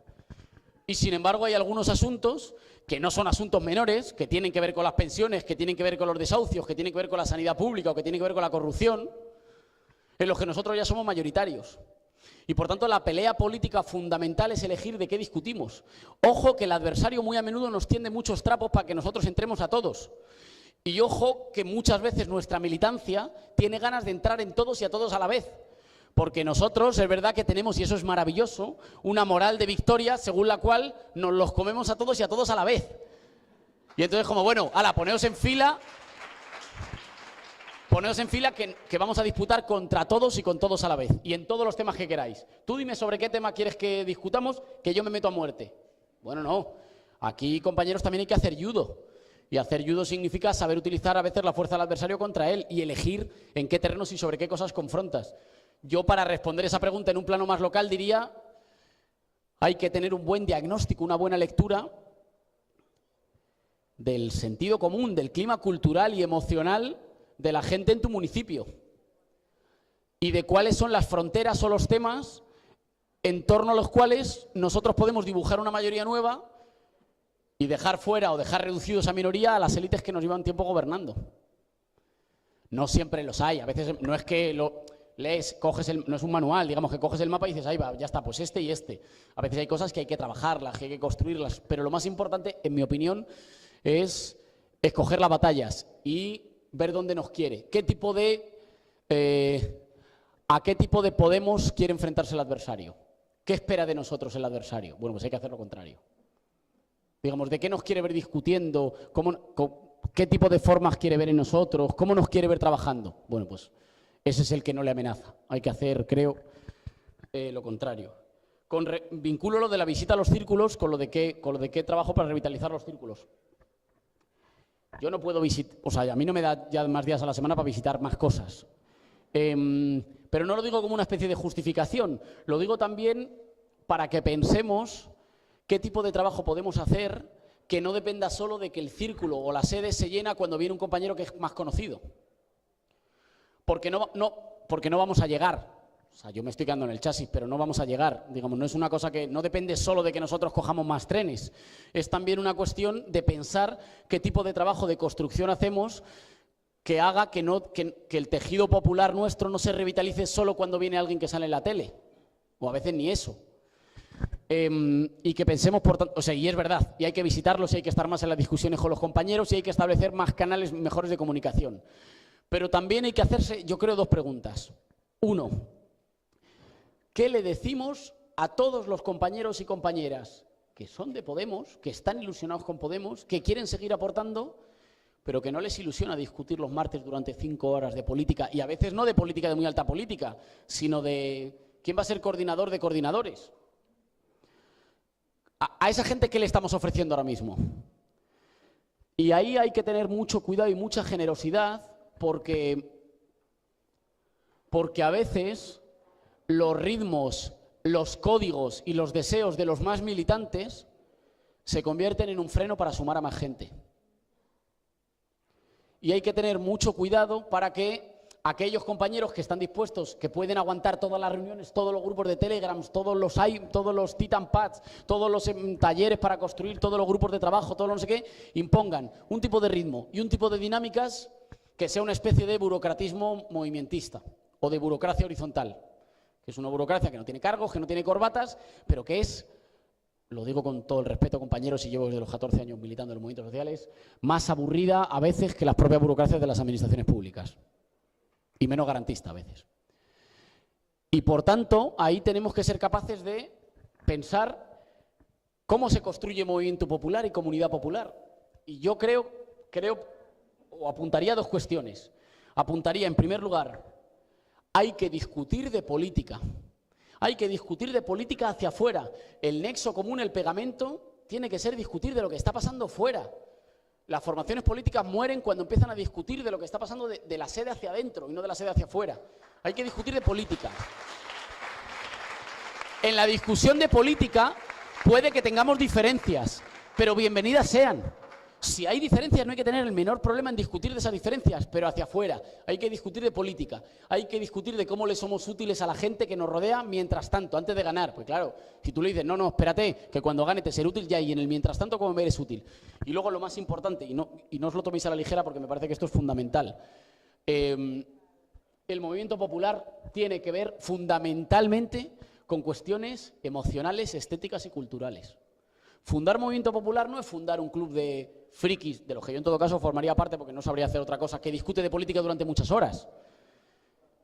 Y sin embargo hay algunos asuntos que no son asuntos menores, que tienen que ver con las pensiones, que tienen que ver con los desahucios, que tienen que ver con la sanidad pública o que tienen que ver con la corrupción, en los que nosotros ya somos mayoritarios. Y por tanto la pelea política fundamental es elegir de qué discutimos. Ojo que el adversario muy a menudo nos tiende muchos trapos para que nosotros entremos a todos. Y ojo que muchas veces nuestra militancia tiene ganas de entrar en todos y a todos a la vez. Porque nosotros, es verdad que tenemos, y eso es maravilloso, una moral de victoria según la cual nos los comemos a todos y a todos a la vez. Y entonces como, bueno, ala, poneos en fila que vamos a disputar contra todos y con todos a la vez. Y en todos los temas que queráis. Tú dime sobre qué tema quieres que discutamos, que yo me meto a muerte. Bueno, no. Aquí, compañeros, también hay que hacer judo. Y hacer judo significa saber utilizar a veces la fuerza del adversario contra él y elegir en qué terrenos y sobre qué cosas confrontas. Yo, para responder esa pregunta en un plano más local, diría: hay que tener un buen diagnóstico, una buena lectura del sentido común, del clima cultural y emocional de la gente en tu municipio y de cuáles son las fronteras o los temas en torno a los cuales nosotros podemos dibujar una mayoría nueva y dejar fuera o dejar reducido esa minoría a las élites que nos llevan tiempo gobernando. No siempre los hay, a veces no es que lo lees, no es un manual, digamos que coges el mapa y dices, ahí va, ya está, pues este y este. A veces hay cosas que hay que trabajarlas, que hay que construirlas, pero lo más importante, en mi opinión, es escoger las batallas y ver dónde nos quiere, a qué tipo de Podemos quiere enfrentarse el adversario. ¿Qué espera de nosotros el adversario? Bueno, pues hay que hacer lo contrario. Digamos, ¿de qué nos quiere ver discutiendo? ¿Qué tipo de formas quiere ver en nosotros? ¿Cómo nos quiere ver trabajando? Bueno, pues ese es el que no le amenaza. Hay que hacer, creo, lo contrario. Vinculo lo de la visita a los círculos con lo de qué trabajo para revitalizar los círculos. Yo no puedo visitar, o sea, a mí no me da ya más días a la semana para visitar más cosas. Pero no lo digo como una especie de justificación, lo digo también para que pensemos qué tipo de trabajo podemos hacer que no dependa solo de que el círculo o la sede se llena cuando viene un compañero que es más conocido. Porque no vamos a llegar. O sea, yo me estoy quedando en el chasis, pero no vamos a llegar. Digamos, no es una cosa que no depende solo de que nosotros cojamos más trenes. Es también una cuestión de pensar qué tipo de trabajo de construcción hacemos que haga que el tejido popular nuestro no se revitalice solo cuando viene alguien que sale en la tele. O a veces ni eso. Y que pensemos, por tanto, o sea, y es verdad, y hay que visitarlos, y hay que estar más en las discusiones con los compañeros, y hay que establecer más canales mejores de comunicación. Pero también hay que hacerse, yo creo, dos preguntas. Uno, ¿qué le decimos a todos los compañeros y compañeras que son de Podemos, que están ilusionados con Podemos, que quieren seguir aportando, pero que no les ilusiona discutir los martes durante 5 horas de política, y a veces no de política de muy alta política, sino de quién va a ser coordinador de coordinadores? A esa gente, ¿qué le estamos ofreciendo ahora mismo? Y ahí hay que tener mucho cuidado y mucha generosidad, porque a veces los ritmos, los códigos y los deseos de los más militantes se convierten en un freno para sumar a más gente. Y hay que tener mucho cuidado para que aquellos compañeros que están dispuestos, que pueden aguantar todas las reuniones, todos los grupos de Telegrams, todos los Titan Pads, todos los talleres para construir, todos los grupos de trabajo, todo lo no sé qué, impongan un tipo de ritmo y un tipo de dinámicas que sea una especie de burocratismo movimentista o de burocracia horizontal, que es una burocracia que no tiene cargos, que no tiene corbatas, pero que es, lo digo con todo el respeto, compañeros, y llevo desde los 14 años militando en los movimientos sociales, más aburrida a veces que las propias burocracias de las administraciones públicas. Y menos garantista a veces. Y por tanto, ahí tenemos que ser capaces de pensar cómo se construye movimiento popular y comunidad popular. Y yo creo, o apuntaría a dos cuestiones. Apuntaría, en primer lugar, hay que discutir de política. Hay que discutir de política hacia afuera. El nexo común, el pegamento, tiene que ser discutir de lo que está pasando fuera. Las formaciones políticas mueren cuando empiezan a discutir de lo que está pasando de la sede hacia adentro y no de la sede hacia afuera. Hay que discutir de política. En la discusión de política puede que tengamos diferencias, pero bienvenidas sean. Si hay diferencias, no hay que tener el menor problema en discutir de esas diferencias, pero hacia afuera. Hay que discutir de política, hay que discutir de cómo le somos útiles a la gente que nos rodea mientras tanto, antes de ganar. Pues claro, si tú le dices, no, espérate, que cuando gane te seré útil ya, y en el mientras tanto, ¿cómo me eres útil? Y luego lo más importante, y no os lo toméis a la ligera porque me parece que esto es fundamental, el movimiento popular tiene que ver fundamentalmente con cuestiones emocionales, estéticas y culturales. Fundar movimiento popular no es fundar un club de frikis, de los que yo en todo caso formaría parte porque no sabría hacer otra cosa, que discute de política durante muchas horas.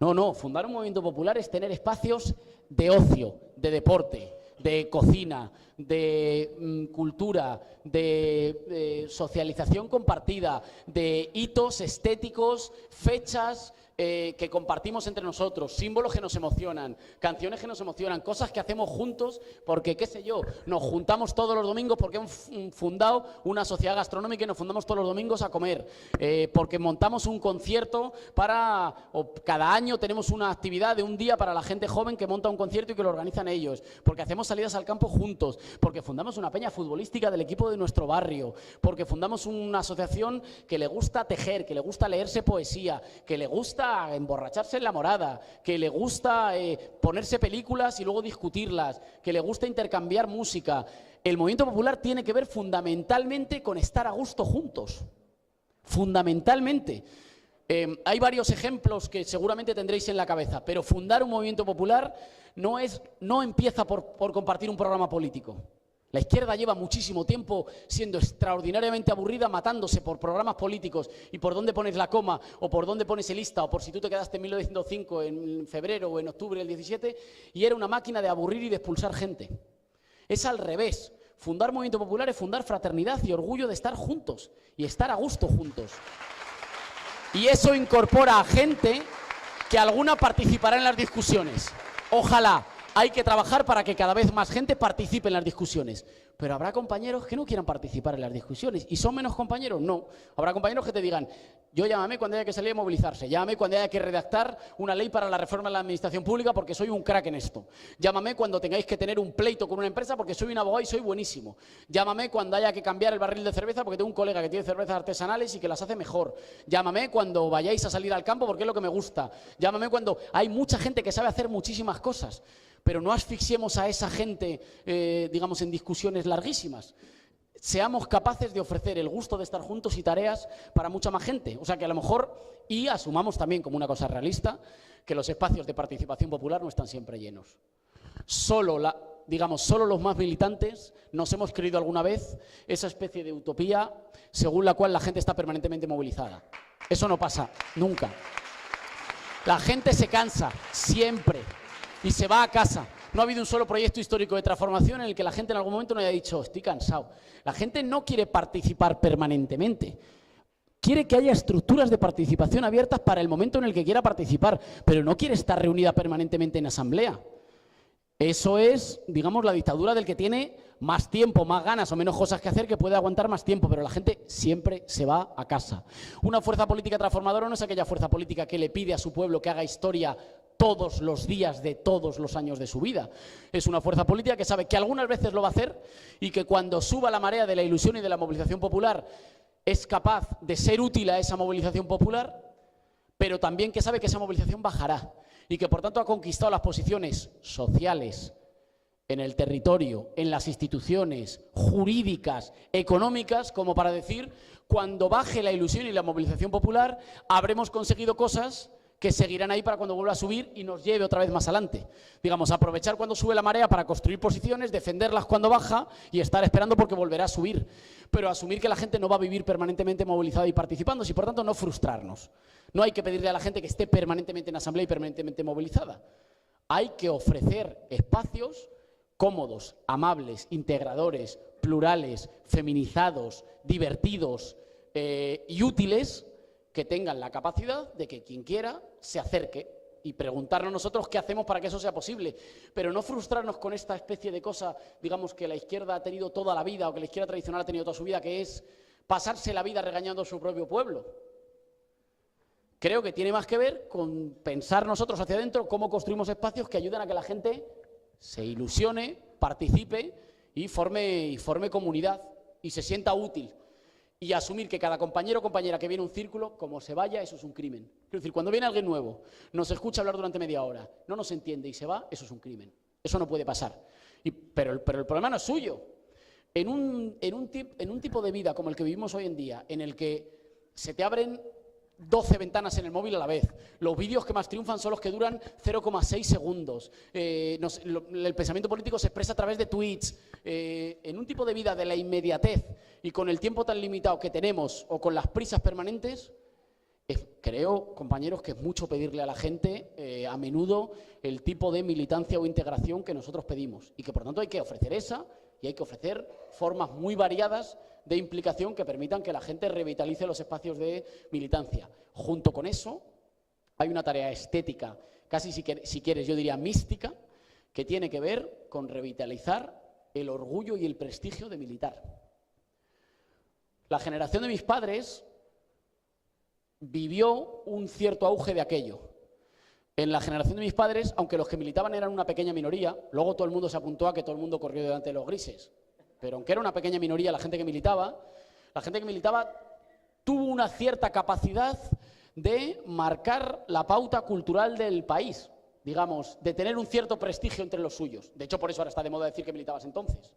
No, fundar un movimiento popular es tener espacios de ocio, de deporte, de cocina, de cultura, de socialización compartida, de hitos estéticos, fechas que compartimos entre nosotros, símbolos que nos emocionan, canciones que nos emocionan, cosas que hacemos juntos porque, qué sé yo, nos juntamos todos los domingos porque hemos fundado una sociedad gastronómica y nos fundamos todos los domingos a comer, porque montamos un concierto o cada año tenemos una actividad de un día para la gente joven que monta un concierto y que lo organizan ellos, porque hacemos salidas al campo juntos, porque fundamos una peña futbolística del equipo de nuestro barrio, porque fundamos una asociación que le gusta tejer, que le gusta leerse poesía, que le gusta emborracharse en la morada, que le gusta ponerse películas y luego discutirlas, que le gusta intercambiar música. El movimiento popular tiene que ver fundamentalmente con estar a gusto juntos. Fundamentalmente. Hay varios ejemplos que seguramente tendréis en la cabeza, pero fundar un movimiento popular no empieza por compartir un programa político. La izquierda lleva muchísimo tiempo siendo extraordinariamente aburrida, matándose por programas políticos y por dónde pones la coma o por dónde pones el lista o por si tú te quedaste en 1905 en febrero o en octubre del 17, y era una máquina de aburrir y de expulsar gente. Es al revés. Fundar movimiento popular es fundar fraternidad y orgullo de estar juntos y estar a gusto juntos. Y eso incorpora a gente que alguna participará en las discusiones. Ojalá. Hay que trabajar para que cada vez más gente participe en las discusiones. Pero habrá compañeros que no quieran participar en las discusiones. ¿Y son menos compañeros? No. Habrá compañeros que te digan, yo llámame cuando haya que salir a movilizarse, llámame cuando haya que redactar una ley para la reforma de la administración pública porque soy un crack en esto. Llámame cuando tengáis que tener un pleito con una empresa porque soy un abogado y soy buenísimo. Llámame cuando haya que cambiar el barril de cerveza porque tengo un colega que tiene cervezas artesanales y que las hace mejor. Llámame cuando vayáis a salir al campo porque es lo que me gusta. Llámame cuando hay mucha gente que sabe hacer muchísimas cosas. Pero no asfixiemos a esa gente, digamos, en discusiones larguísimas. Seamos capaces de ofrecer el gusto de estar juntos y tareas para mucha más gente. O sea que a lo mejor, y asumamos también como una cosa realista, que los espacios de participación popular no están siempre llenos. Solo los más militantes nos hemos creído alguna vez esa especie de utopía según la cual la gente está permanentemente movilizada. Eso no pasa nunca. La gente se cansa siempre y se va a casa. No ha habido un solo proyecto histórico de transformación en el que la gente en algún momento no haya dicho, estoy cansado. La gente no quiere participar permanentemente. Quiere que haya estructuras de participación abiertas para el momento en el que quiera participar, pero no quiere estar reunida permanentemente en asamblea. Eso es, digamos, la dictadura del que tiene más tiempo, más ganas o menos cosas que hacer, que puede aguantar más tiempo, pero la gente siempre se va a casa. Una fuerza política transformadora no es aquella fuerza política que le pide a su pueblo que haga historia todos los días de todos los años de su vida. Es una fuerza política que sabe que algunas veces lo va a hacer y que cuando suba la marea de la ilusión y de la movilización popular es capaz de ser útil a esa movilización popular, pero también que sabe que esa movilización bajará y que por tanto ha conquistado las posiciones sociales en el territorio, en las instituciones, jurídicas, económicas, como para decir, cuando baje la ilusión y la movilización popular, habremos conseguido cosas que seguirán ahí para cuando vuelva a subir y nos lleve otra vez más adelante. Digamos, aprovechar cuando sube la marea para construir posiciones, defenderlas cuando baja y estar esperando porque volverá a subir. Pero asumir que la gente no va a vivir permanentemente movilizada y participando, y por tanto no frustrarnos. No hay que pedirle a la gente que esté permanentemente en asamblea y permanentemente movilizada. Hay que ofrecer espacios cómodos, amables, integradores, plurales, feminizados, divertidos y útiles, que tengan la capacidad de que quien quiera se acerque y preguntarnos nosotros qué hacemos para que eso sea posible, pero no frustrarnos con esta especie de cosa, digamos, que la izquierda ha tenido toda la vida o que la izquierda tradicional ha tenido toda su vida, que es pasarse la vida regañando a su propio pueblo. Creo que tiene más que ver con pensar nosotros hacia adentro cómo construimos espacios que ayuden a que la gente se ilusione, participe y forme comunidad y se sienta útil. y asumir que cada compañero o compañera que viene a un círculo, como se vaya, eso es un crimen. Quiero decir, cuando viene alguien nuevo, nos escucha hablar durante media hora, no nos entiende y se va, eso es un crimen. Eso no puede pasar. Pero el problema no es suyo. En un tipo de vida como el que vivimos hoy en día, en el que se te abren 12 ventanas en el móvil a la vez, los vídeos que más triunfan son los que duran 0,6 segundos, el pensamiento político se expresa a través de tweets, en un tipo de vida de la inmediatez y con el tiempo tan limitado que tenemos o con las prisas permanentes, creo, compañeros, que es mucho pedirle a la gente a menudo el tipo de militancia o integración que nosotros pedimos y que por tanto hay que ofrecer esa y hay que ofrecer formas muy variadas de implicación que permitan que la gente revitalice los espacios de militancia. Junto con eso, hay una tarea estética, casi si quieres, yo diría mística, que tiene que ver con revitalizar el orgullo y el prestigio de militar. La generación de mis padres vivió un cierto auge de aquello. En la generación de mis padres, aunque los que militaban eran una pequeña minoría, luego todo el mundo se apuntó a que todo el mundo corrió delante de los grises. Pero aunque era una pequeña minoría la gente que militaba tuvo una cierta capacidad de marcar la pauta cultural del país, digamos, de tener un cierto prestigio entre los suyos. De hecho, por eso ahora está de moda decir que militabas entonces.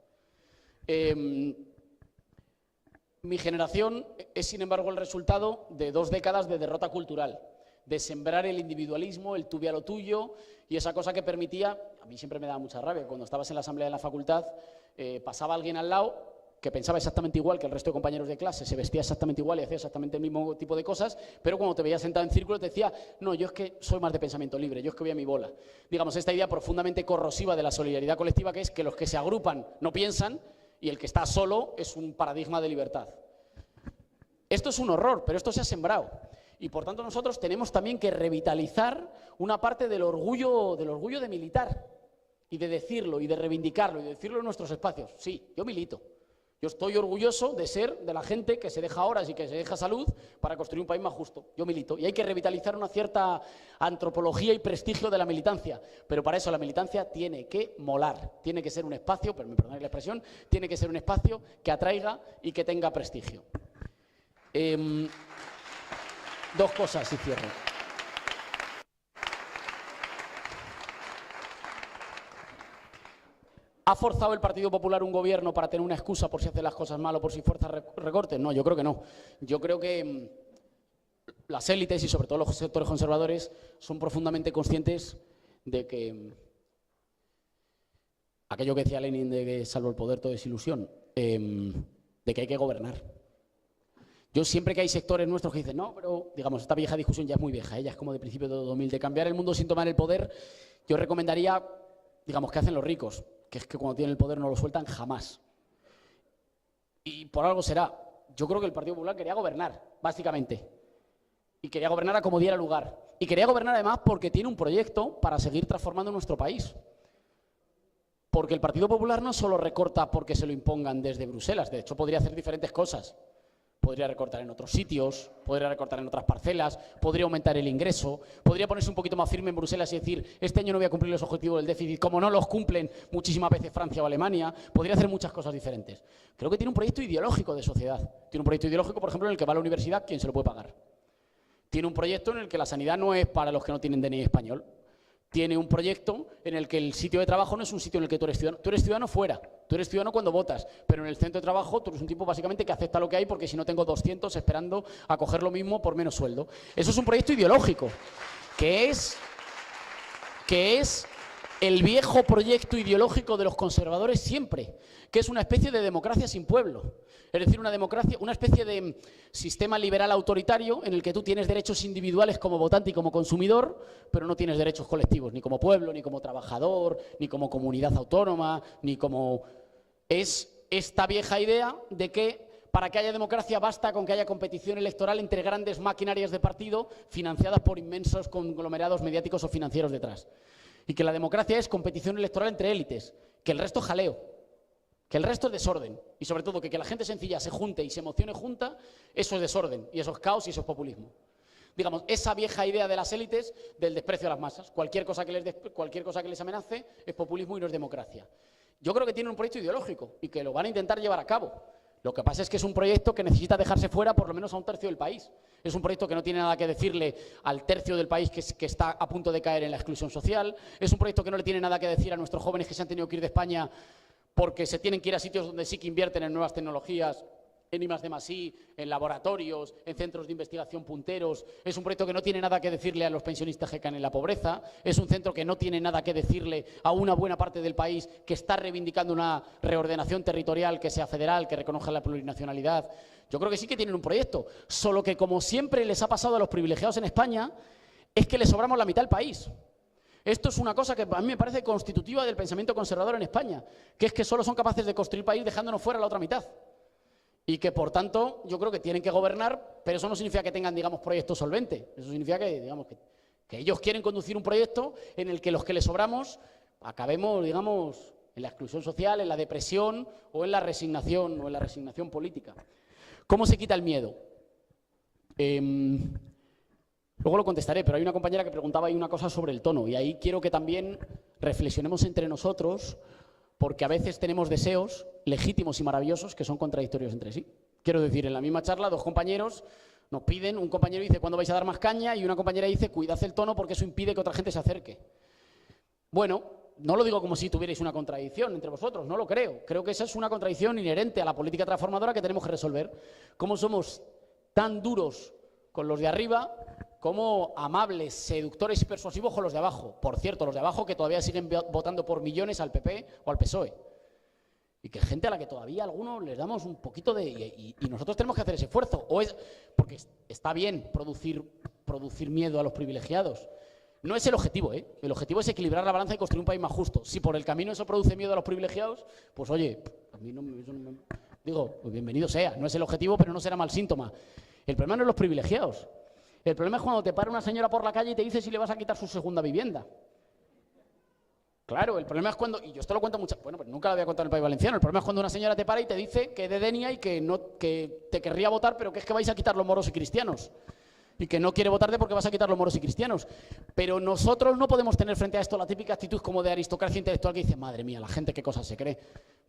Mi generación es, sin embargo, el resultado de 2 décadas de derrota cultural, de sembrar el individualismo, el tú ve a lo tuyo, y esa cosa que permitía, a mí siempre me daba mucha rabia, cuando estabas en la asamblea de la facultad, pasaba alguien al lado que pensaba exactamente igual que el resto de compañeros de clase, se vestía exactamente igual y hacía exactamente el mismo tipo de cosas, pero cuando te veías sentado en círculo te decía, no, yo es que soy más de pensamiento libre, yo es que voy a mi bola. Digamos, esta idea profundamente corrosiva de la solidaridad colectiva, que es que los que se agrupan no piensan y el que está solo es un paradigma de libertad. Esto es un horror, pero esto se ha sembrado. Y por tanto nosotros tenemos también que revitalizar una parte del orgullo de militar y de decirlo y de reivindicarlo y de decirlo en nuestros espacios. Sí, yo milito. Yo estoy orgulloso de ser de la gente que se deja horas y que se deja salud para construir un país más justo. Yo milito. Y hay que revitalizar una cierta antropología y prestigio de la militancia. Pero para eso la militancia tiene que molar. Tiene que ser un espacio, pero me perdonáis la expresión, tiene que ser un espacio que atraiga y que tenga prestigio. 2 cosas y cierro. ¿Ha forzado el Partido Popular un gobierno para tener una excusa por si hace las cosas mal o por si fuerza recortes? No, yo creo que no. Yo creo que las élites y sobre todo los sectores conservadores son profundamente conscientes de que aquello que decía Lenin de que salvo el poder todo es ilusión, de que hay que gobernar. Yo siempre que hay sectores nuestros que dicen, no, pero digamos, esta vieja discusión ya es muy vieja, ya es como de principio de 2000, de cambiar el mundo sin tomar el poder, yo recomendaría, digamos, que hacen los ricos, que es que cuando tienen el poder no lo sueltan jamás. Y por algo será. Yo creo que el Partido Popular quería gobernar, básicamente. Y quería gobernar a como diera lugar. Y quería gobernar además porque tiene un proyecto para seguir transformando nuestro país. Porque el Partido Popular no solo recorta porque se lo impongan desde Bruselas, de hecho podría hacer diferentes cosas. Podría recortar en otros sitios, podría recortar en otras parcelas, podría aumentar el ingreso, podría ponerse un poquito más firme en Bruselas y decir, este año no voy a cumplir los objetivos del déficit, como no los cumplen muchísimas veces Francia o Alemania, podría hacer muchas cosas diferentes. Creo que tiene un proyecto ideológico de sociedad. Tiene un proyecto ideológico, por ejemplo, en el que va a la universidad, ¿quién se lo puede pagar? Tiene un proyecto en el que la sanidad no es para los que no tienen DNI español. Tiene un proyecto en el que el sitio de trabajo no es un sitio en el que tú eres ciudadano. Tú eres ciudadano fuera, tú eres ciudadano cuando votas, pero en el centro de trabajo tú eres un tipo básicamente que acepta lo que hay porque si no tengo 200 esperando a coger lo mismo por menos sueldo. Eso es un proyecto ideológico, que es el viejo proyecto ideológico de los conservadores siempre, que es una especie de democracia sin pueblo. Es decir, una democracia, una especie de sistema liberal autoritario en el que tú tienes derechos individuales como votante y como consumidor, pero no tienes derechos colectivos, ni como pueblo, ni como trabajador, ni como comunidad autónoma, ni como... Es esta vieja idea de que para que haya democracia basta con que haya competición electoral entre grandes maquinarias de partido financiadas por inmensos conglomerados mediáticos o financieros detrás. Y que la democracia es competición electoral entre élites, que el resto es jaleo, que el resto es desorden y sobre todo que la gente sencilla se junte y se emocione junta, eso es desorden y eso es caos y eso es populismo. Digamos, esa vieja idea de las élites del desprecio a las masas, cualquier cosa que les amenace es populismo y no es democracia. Yo creo que tienen un proyecto ideológico y que lo van a intentar llevar a cabo. Lo que pasa es que es un proyecto que necesita dejarse fuera por lo menos a un tercio del país. Es un proyecto que no tiene nada que decirle al tercio del país que está a punto de caer en la exclusión social. Es un proyecto que no le tiene nada que decir a nuestros jóvenes que se han tenido que ir de España porque se tienen que ir a sitios donde sí que invierten en nuevas tecnologías, en I+D+I, en laboratorios, en centros de investigación punteros. Es un proyecto que no tiene nada que decirle a los pensionistas que caen en la pobreza. Es un centro que no tiene nada que decirle a una buena parte del país que está reivindicando una reordenación territorial que sea federal, que reconozca la plurinacionalidad. Yo creo que sí que tienen un proyecto, solo que como siempre les ha pasado a los privilegiados en España, es que les sobramos la mitad del país. Esto es una cosa que a mí me parece constitutiva del pensamiento conservador en España, que es que solo son capaces de construir país dejándonos fuera la otra mitad. Y que, por tanto, yo creo que tienen que gobernar, pero eso no significa que tengan, digamos, proyectos solventes. Eso significa que, digamos, que ellos quieren conducir un proyecto en el que los que les sobramos acabemos, digamos, en la exclusión social, en la depresión o en la resignación política. ¿Cómo se quita el miedo? Luego lo contestaré, pero hay una compañera que preguntaba ahí una cosa sobre el tono y ahí quiero que también reflexionemos entre nosotros, porque a veces tenemos deseos legítimos y maravillosos que son contradictorios entre sí. Quiero decir, en la misma charla, dos compañeros nos piden, un compañero dice ¿cuándo vais a dar más caña? Y una compañera dice cuidad el tono porque eso impide que otra gente se acerque. Bueno, no lo digo como si tuvierais una contradicción entre vosotros, no lo creo. Creo que esa es una contradicción inherente a la política transformadora que tenemos que resolver. ¿Cómo somos tan duros con los de arriba como amables, seductores y persuasivos con los de abajo? Por cierto, los de abajo que todavía siguen votando por millones al PP o al PSOE. Y que gente a la que todavía algunos les damos un poquito de... Y nosotros tenemos que hacer ese esfuerzo. Porque está bien producir miedo a los privilegiados. No es el objetivo, ¿eh? El objetivo es equilibrar la balanza y construir un país más justo. Si por el camino eso produce miedo a los privilegiados, pues oye, a mí eso no me... Digo, pues bienvenido sea. No es el objetivo, pero no será mal síntoma. El problema no es los privilegiados. El problema es cuando te para una señora por la calle y te dice si le vas a quitar su segunda vivienda. Claro, el problema es cuando, y yo esto lo cuento mucho, bueno, pues nunca lo había contado en el País Valenciano, el problema es cuando una señora te para y te dice que de denia y que te querría votar, pero que es que vais a quitar los moros y cristianos. Y que no quiere votarte porque vas a quitar los moros y cristianos. Pero nosotros no podemos tener frente a esto la típica actitud como de aristocracia intelectual que dice, madre mía, la gente qué cosas se cree.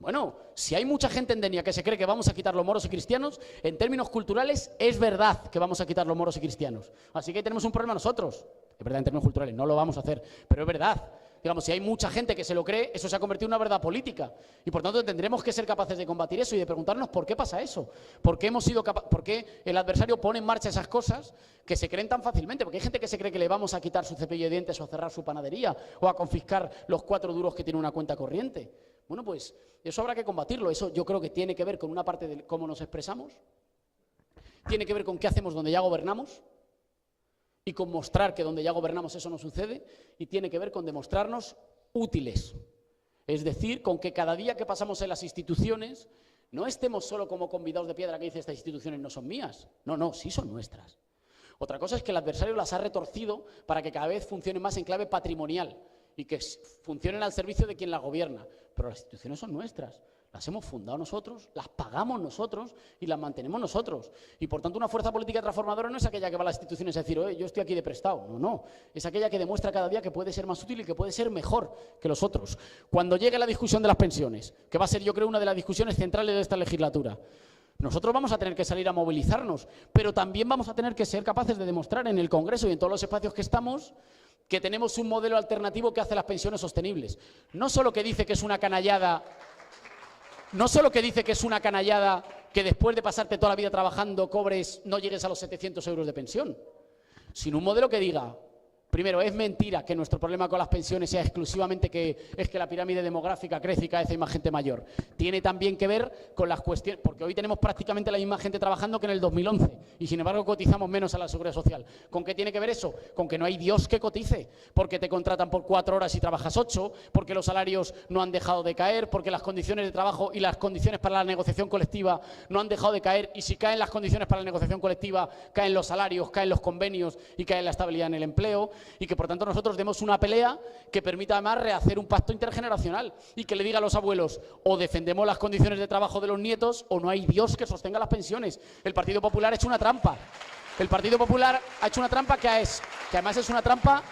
Bueno, si hay mucha gente en Denia que se cree que vamos a quitar los moros y cristianos, en términos culturales es verdad que vamos a quitar los moros y cristianos. Así que ahí tenemos un problema nosotros. Es verdad en términos culturales, no lo vamos a hacer, pero es verdad. Digamos, si hay mucha gente que se lo cree, eso se ha convertido en una verdad política. Y por tanto tendremos que ser capaces de combatir eso y de preguntarnos por qué pasa eso. ¿Por qué el adversario pone en marcha esas cosas que se creen tan fácilmente? Porque hay gente que se cree que le vamos a quitar su cepillo de dientes o a cerrar su panadería o a confiscar los 4 duros que tiene una cuenta corriente. Bueno, pues eso habrá que combatirlo. Eso yo creo que tiene que ver con una parte de cómo nos expresamos, tiene que ver con qué hacemos donde ya gobernamos, y con mostrar que donde ya gobernamos eso no sucede, y tiene que ver con demostrarnos útiles. Es decir, con que cada día que pasamos en las instituciones no estemos solo como convidados de piedra que dice estas instituciones no son mías. No, sí son nuestras. Otra cosa es que el adversario las ha retorcido para que cada vez funcionen más en clave patrimonial y que funcionen al servicio de quien las gobierna. Pero las instituciones son nuestras. Las hemos fundado nosotros, las pagamos nosotros y las mantenemos nosotros. Y por tanto una fuerza política transformadora no es aquella que va a las instituciones a decir, oye, yo estoy aquí de prestado. No. Es aquella que demuestra cada día que puede ser más útil y que puede ser mejor que los otros. Cuando llegue la discusión de las pensiones, que va a ser yo creo una de las discusiones centrales de esta legislatura, nosotros vamos a tener que salir a movilizarnos, pero también vamos a tener que ser capaces de demostrar en el Congreso y en todos los espacios que estamos que tenemos un modelo alternativo que hace las pensiones sostenibles. No solo que dice que es una canallada... No solo que dice que es una canallada que después de pasarte toda la vida trabajando no llegues a los 700 euros de pensión, sino un modelo que diga, primero, es mentira que nuestro problema con las pensiones sea exclusivamente que la pirámide demográfica crece y cada vez hay más gente mayor. Tiene también que ver con las cuestiones, porque hoy tenemos prácticamente la misma gente trabajando que en el 2011 y sin embargo cotizamos menos a la Seguridad Social. ¿Con qué tiene que ver eso? Con que no hay Dios que cotice, porque te contratan por 4 horas y trabajas 8, porque los salarios no han dejado de caer, porque las condiciones de trabajo y las condiciones para la negociación colectiva no han dejado de caer, y si caen las condiciones para la negociación colectiva, caen los salarios, caen los convenios y cae la estabilidad en el empleo. Y que por tanto nosotros demos una pelea que permita además rehacer un pacto intergeneracional y que le diga a los abuelos, o defendemos las condiciones de trabajo de los nietos o no hay Dios que sostenga las pensiones. El Partido Popular ha hecho una trampa. El Partido Popular ha hecho una trampa que además es una trampa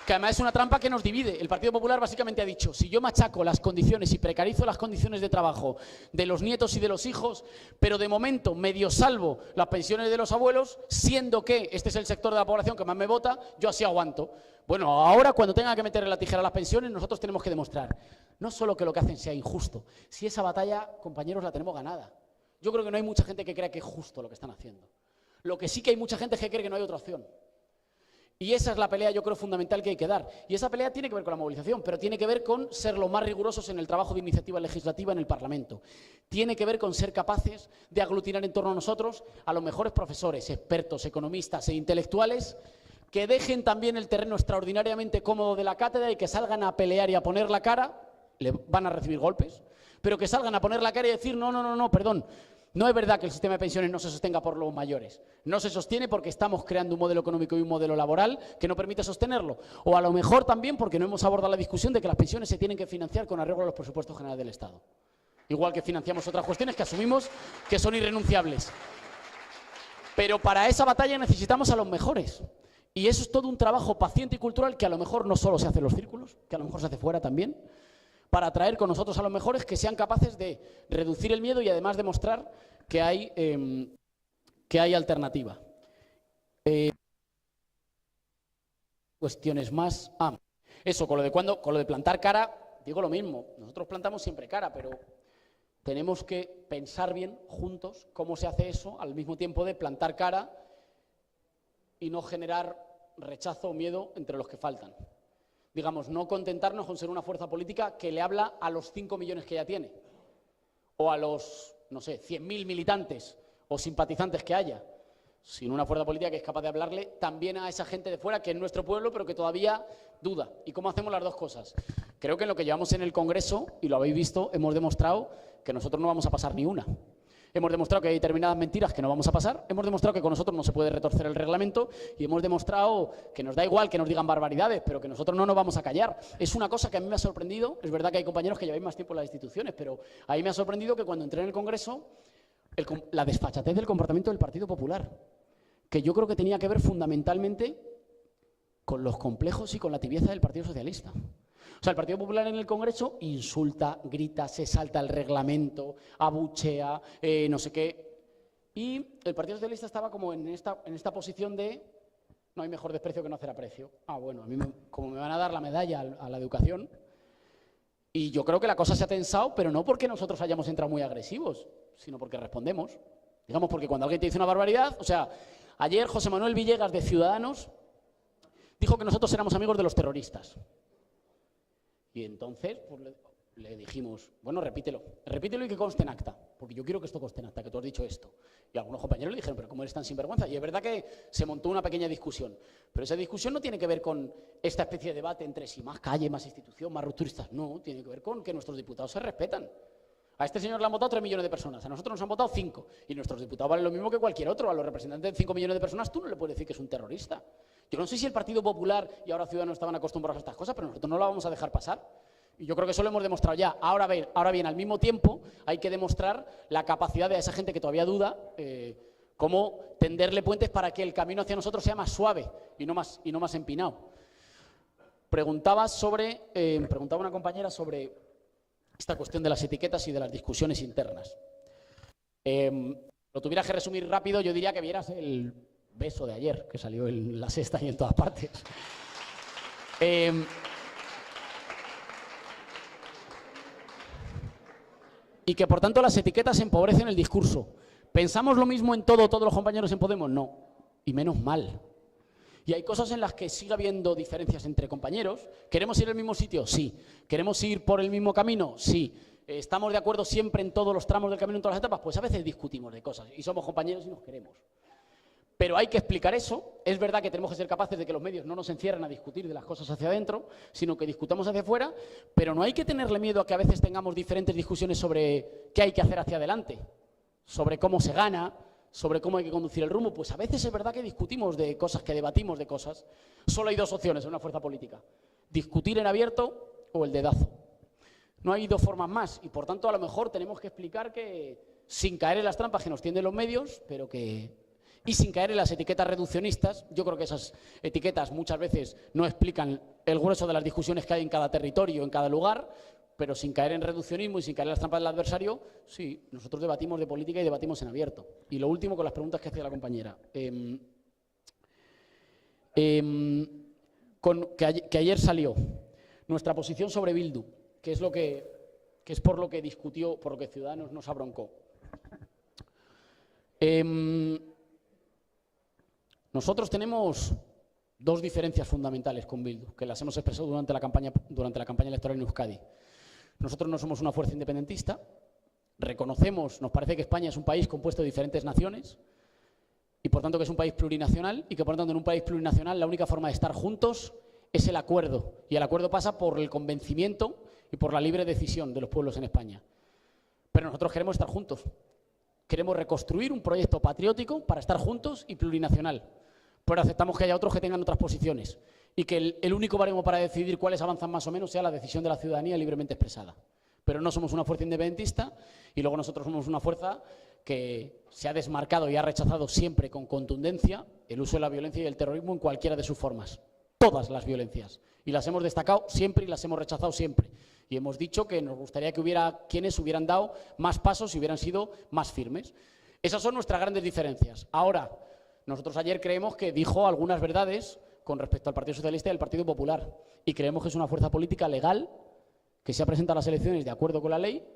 que además es una trampa que nos divide. El Partido Popular básicamente ha dicho, si yo machaco las condiciones y precarizo las condiciones de trabajo de los nietos y de los hijos, pero de momento medio salvo las pensiones de los abuelos, siendo que este es el sector de la población que más me vota, yo así aguanto. Bueno, ahora cuando tenga que meterle la tijera a las pensiones, nosotros tenemos que demostrar no solo que lo que hacen sea injusto, si esa batalla, compañeros, la tenemos ganada. Yo creo que no hay mucha gente que crea que es justo lo que están haciendo. Lo que sí que hay mucha gente es que cree que no hay otra opción. Y esa es la pelea, yo creo, fundamental que hay que dar. Y esa pelea tiene que ver con la movilización, pero tiene que ver con ser lo más rigurosos en el trabajo de iniciativa legislativa en el Parlamento. Tiene que ver con ser capaces de aglutinar en torno a nosotros a los mejores profesores, expertos, economistas e intelectuales que dejen también el terreno extraordinariamente cómodo de la cátedra y que salgan a pelear y a poner la cara, le van a recibir golpes, pero que salgan a poner la cara y decir, no, perdón. No es verdad que el sistema de pensiones no se sostenga por los mayores. No se sostiene porque estamos creando un modelo económico y un modelo laboral que no permite sostenerlo. O a lo mejor también porque no hemos abordado la discusión de que las pensiones se tienen que financiar con arreglo a los presupuestos generales del Estado. Igual que financiamos otras cuestiones que asumimos que son irrenunciables. Pero para esa batalla necesitamos a los mejores. Y eso es todo un trabajo paciente y cultural que a lo mejor no solo se hace en los círculos, que a lo mejor se hace fuera también, para atraer con nosotros a los mejores que sean capaces de reducir el miedo y además demostrar que hay alternativa. Cuestiones más. Eso, con lo de plantar cara, digo lo mismo. Nosotros plantamos siempre cara, pero tenemos que pensar bien juntos cómo se hace eso al mismo tiempo de plantar cara y no generar rechazo o miedo entre los que faltan. Digamos, no contentarnos con ser una fuerza política que le habla a los 5 millones que ya tiene, o a los, no sé, 100.000 militantes o simpatizantes que haya, sino una fuerza política que es capaz de hablarle también a esa gente de fuera, que es nuestro pueblo, pero que todavía duda. ¿Y cómo hacemos las dos cosas? Creo que en lo que llevamos en el Congreso, y lo habéis visto, hemos demostrado que nosotros no vamos a pasar ni una. Hemos demostrado que hay determinadas mentiras que no vamos a pasar, hemos demostrado que con nosotros no se puede retorcer el reglamento y hemos demostrado que nos da igual que nos digan barbaridades, pero que nosotros no nos vamos a callar. Es una cosa que a mí me ha sorprendido, es verdad que hay compañeros que lleváis más tiempo en las instituciones, pero a mí me ha sorprendido que cuando entré en el Congreso, la desfachatez del comportamiento del Partido Popular, que yo creo que tenía que ver fundamentalmente con los complejos y con la tibieza del Partido Socialista. O sea, el Partido Popular en el Congreso insulta, grita, se salta el reglamento, abuchea, no sé qué. Y el Partido Socialista estaba como en esta posición de no hay mejor desprecio que no hacer aprecio. Bueno, a mí como me van a dar la medalla a la educación. Y yo creo que la cosa se ha tensado, pero no porque nosotros hayamos entrado muy agresivos, sino porque respondemos. Digamos, porque cuando alguien te dice una barbaridad, o sea, ayer José Manuel Villegas de Ciudadanos dijo que nosotros éramos amigos de los terroristas. Y entonces pues, le dijimos, bueno, repítelo y que conste en acta, porque yo quiero que esto conste en acta, que tú has dicho esto. Y algunos compañeros le dijeron, pero ¿cómo eres tan sinvergüenza? Y es verdad que se montó una pequeña discusión, pero esa discusión no tiene que ver con esta especie de debate entre si más calle, más institución, más rupturistas, no, tiene que ver con que nuestros diputados se respetan. A este señor le han votado 3 millones de personas, a nosotros nos han votado 5, y nuestros diputados valen lo mismo que cualquier otro. A los representantes de 5 millones de personas tú no le puedes decir que es un terrorista. Yo no sé si el Partido Popular y ahora Ciudadanos estaban acostumbrados a estas cosas, pero nosotros no lo vamos a dejar pasar. Y yo creo que eso lo hemos demostrado ya. Ahora bien, al mismo tiempo hay que demostrar la capacidad de esa gente que todavía duda, cómo tenderle puentes para que el camino hacia nosotros sea más suave y no más empinado. Preguntaba una compañera sobre esta cuestión de las etiquetas y de las discusiones internas. Lo tuviera que resumir rápido, yo diría que vieras el beso de ayer, que salió en La Sexta y en todas partes. Y que por tanto las etiquetas empobrecen el discurso. ¿Pensamos lo mismo en todo, todos los compañeros en Podemos? No, y menos mal. Y hay cosas en las que sigue habiendo diferencias entre compañeros. ¿Queremos ir al mismo sitio? Sí. ¿Queremos ir por el mismo camino? Sí. ¿Estamos de acuerdo siempre en todos los tramos del camino, en todas las etapas? Pues a veces discutimos de cosas y somos compañeros y nos queremos. Pero hay que explicar eso. Es verdad que tenemos que ser capaces de que los medios no nos encierren a discutir de las cosas hacia adentro, sino que discutamos hacia afuera, pero no hay que tenerle miedo a que a veces tengamos diferentes discusiones sobre qué hay que hacer hacia adelante, sobre cómo se gana, sobre cómo hay que conducir el rumbo. Pues a veces es verdad que discutimos de cosas, que debatimos de cosas. Solo hay 2 opciones en una fuerza política: discutir en abierto o el dedazo. No hay 2 formas más y por tanto a lo mejor tenemos que explicar que, sin caer en las trampas que nos tienden los medios, pero que y sin caer en las etiquetas reduccionistas. Yo creo que esas etiquetas muchas veces no explican el grueso de las discusiones que hay en cada territorio, en cada lugar, pero sin caer en reduccionismo y sin caer en las trampas del adversario, sí, nosotros debatimos de política y debatimos en abierto. Y lo último con las preguntas que hacía la compañera. Que ayer salió nuestra posición sobre Bildu, que es por lo que discutió, por lo que Ciudadanos nos abroncó. Nosotros tenemos dos diferencias fundamentales con Bildu, que las hemos expresado durante la campaña electoral en Euskadi. Nosotros no somos una fuerza independentista, reconocemos, nos parece que España es un país compuesto de diferentes naciones y por tanto que es un país plurinacional y que por tanto en un país plurinacional la única forma de estar juntos es el acuerdo, y el acuerdo pasa por el convencimiento y por la libre decisión de los pueblos en España. Pero nosotros queremos estar juntos, queremos reconstruir un proyecto patriótico para estar juntos y plurinacional, pero aceptamos que haya otros que tengan otras posiciones y que el único baremo para decidir cuáles avanzan más o menos sea la decisión de la ciudadanía libremente expresada. Pero no somos una fuerza independentista y luego nosotros somos una fuerza que se ha desmarcado y ha rechazado siempre con contundencia el uso de la violencia y el terrorismo en cualquiera de sus formas. Todas las violencias. Y las hemos destacado siempre y las hemos rechazado siempre. Y hemos dicho que nos gustaría que hubiera quienes hubieran dado más pasos y hubieran sido más firmes. Esas son nuestras grandes diferencias. Ahora, nosotros ayer creemos que dijo algunas verdades con respecto al Partido Socialista y al Partido Popular. Y creemos que es una fuerza política legal que se ha presentado a las elecciones de acuerdo con la ley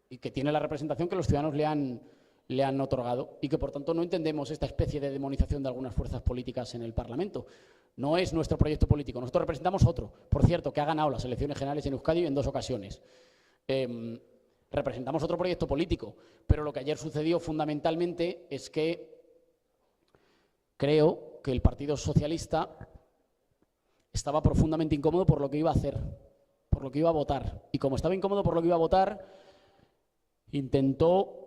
y que tiene la representación que los ciudadanos le han otorgado y que, por tanto, no entendemos esta especie de demonización de algunas fuerzas políticas en el Parlamento. No es nuestro proyecto político. Nosotros representamos otro, por cierto, que ha ganado las elecciones generales en Euskadi en 2 ocasiones. Representamos otro proyecto político, pero lo que ayer sucedió fundamentalmente es que creo que el Partido Socialista estaba profundamente incómodo por lo que iba a hacer, por lo que iba a votar. Y como estaba incómodo por lo que iba a votar, intentó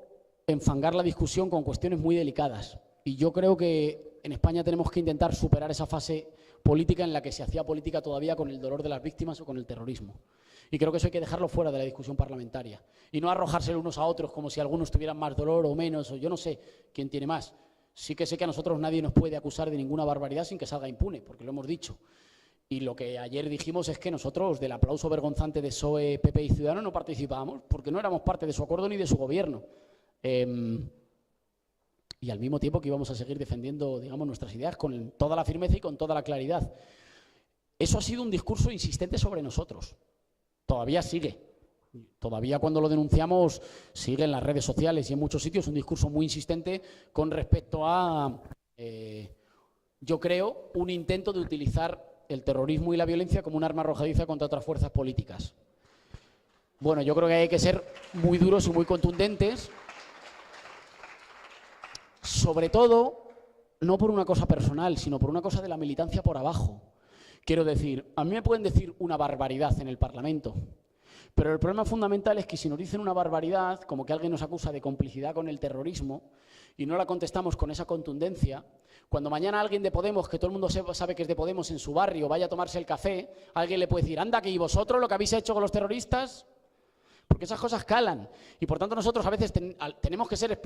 enfangar la discusión con cuestiones muy delicadas. Y yo creo que en España tenemos que intentar superar esa fase política en la que se hacía política todavía con el dolor de las víctimas o con el terrorismo. Y creo que eso hay que dejarlo fuera de la discusión parlamentaria. Y no arrojárselo unos a otros como si algunos tuvieran más dolor o menos, o yo no sé quién tiene más. Sí que sé que a nosotros nadie nos puede acusar de ninguna barbaridad sin que salga impune, porque lo hemos dicho. Y lo que ayer dijimos es que nosotros del aplauso vergonzante de PSOE, PP y Ciudadanos no participábamos porque no éramos parte de su acuerdo ni de su gobierno. Y al mismo tiempo que íbamos a seguir defendiendo, digamos, nuestras ideas con toda la firmeza y con toda la claridad. Eso ha sido un discurso insistente sobre nosotros. Todavía sigue. Todavía cuando lo denunciamos sigue en las redes sociales y en muchos sitios un discurso muy insistente con respecto a, yo creo, un intento de utilizar el terrorismo y la violencia como un arma arrojadiza contra otras fuerzas políticas. Bueno, yo creo que hay que ser muy duros y muy contundentes, sobre todo, no por una cosa personal, sino por una cosa de la militancia por abajo. Quiero decir, a mí me pueden decir una barbaridad en el Parlamento, pero el problema fundamental es que si nos dicen una barbaridad, como que alguien nos acusa de complicidad con el terrorismo, y no la contestamos con esa contundencia, cuando mañana alguien de Podemos, que todo el mundo sabe que es de Podemos, en su barrio vaya a tomarse el café, alguien le puede decir, anda, que ¿y vosotros lo que habéis hecho con los terroristas? Porque esas cosas calan. Y por tanto nosotros a veces tenemos que ser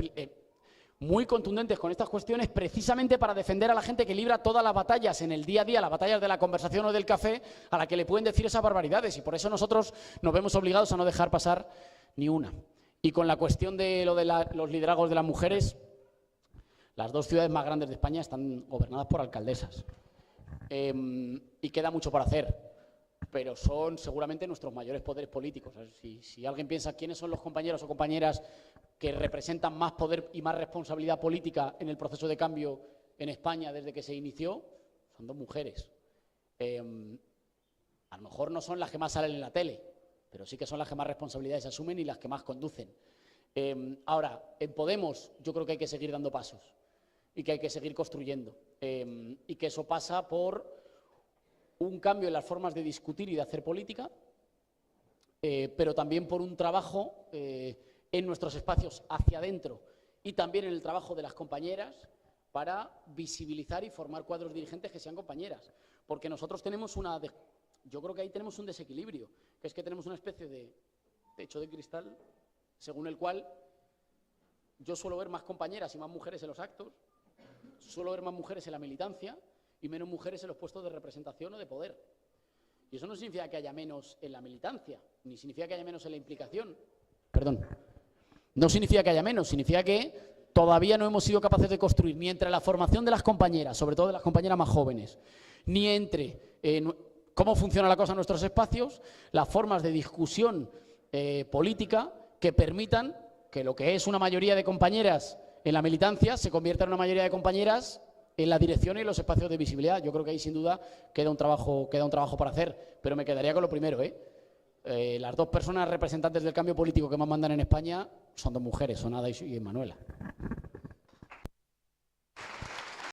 muy contundentes con estas cuestiones precisamente para defender a la gente que libra todas las batallas en el día a día, las batallas de la conversación o del café, a la que le pueden decir esas barbaridades. Y por eso nosotros nos vemos obligados a no dejar pasar ni una. Y con la cuestión de lo de los liderazgos de las mujeres, las 2 ciudades más grandes de España están gobernadas por alcaldesas. Y queda mucho por hacer, pero son seguramente nuestros mayores poderes políticos. Si alguien piensa quiénes son los compañeros o compañeras que representan más poder y más responsabilidad política en el proceso de cambio en España desde que se inició, son 2 mujeres. A lo mejor no son las que más salen en la tele, pero sí que son las que más responsabilidades asumen y las que más conducen. Ahora, en Podemos yo creo que hay que seguir dando pasos y que hay que seguir construyendo y que eso pasa por un cambio en las formas de discutir y de hacer política, pero también por un trabajo en nuestros espacios hacia adentro y también en el trabajo de las compañeras para visibilizar y formar cuadros dirigentes que sean compañeras. Porque nosotros tenemos yo creo que ahí tenemos un desequilibrio, que es que tenemos una especie de techo de cristal según el cual yo suelo ver más compañeras y más mujeres en los actos suele haber más mujeres en la militancia y menos mujeres en los puestos de representación o de poder. Y eso no significa que haya menos en la militancia, ni significa que haya menos en la implicación. Perdón. No significa que haya menos, significa que todavía no hemos sido capaces de construir ni entre la formación de las compañeras, sobre todo de las compañeras más jóvenes, ni entre cómo funciona la cosa en nuestros espacios, las formas de discusión política que permitan que lo que es una mayoría de compañeras en la militancia se convierta en una mayoría de compañeras en la dirección y en los espacios de visibilidad. Yo creo que ahí sin duda queda un trabajo para hacer, pero me quedaría con lo primero, las dos personas representantes del cambio político que más mandan en España son dos mujeres, son Ada y Manuela.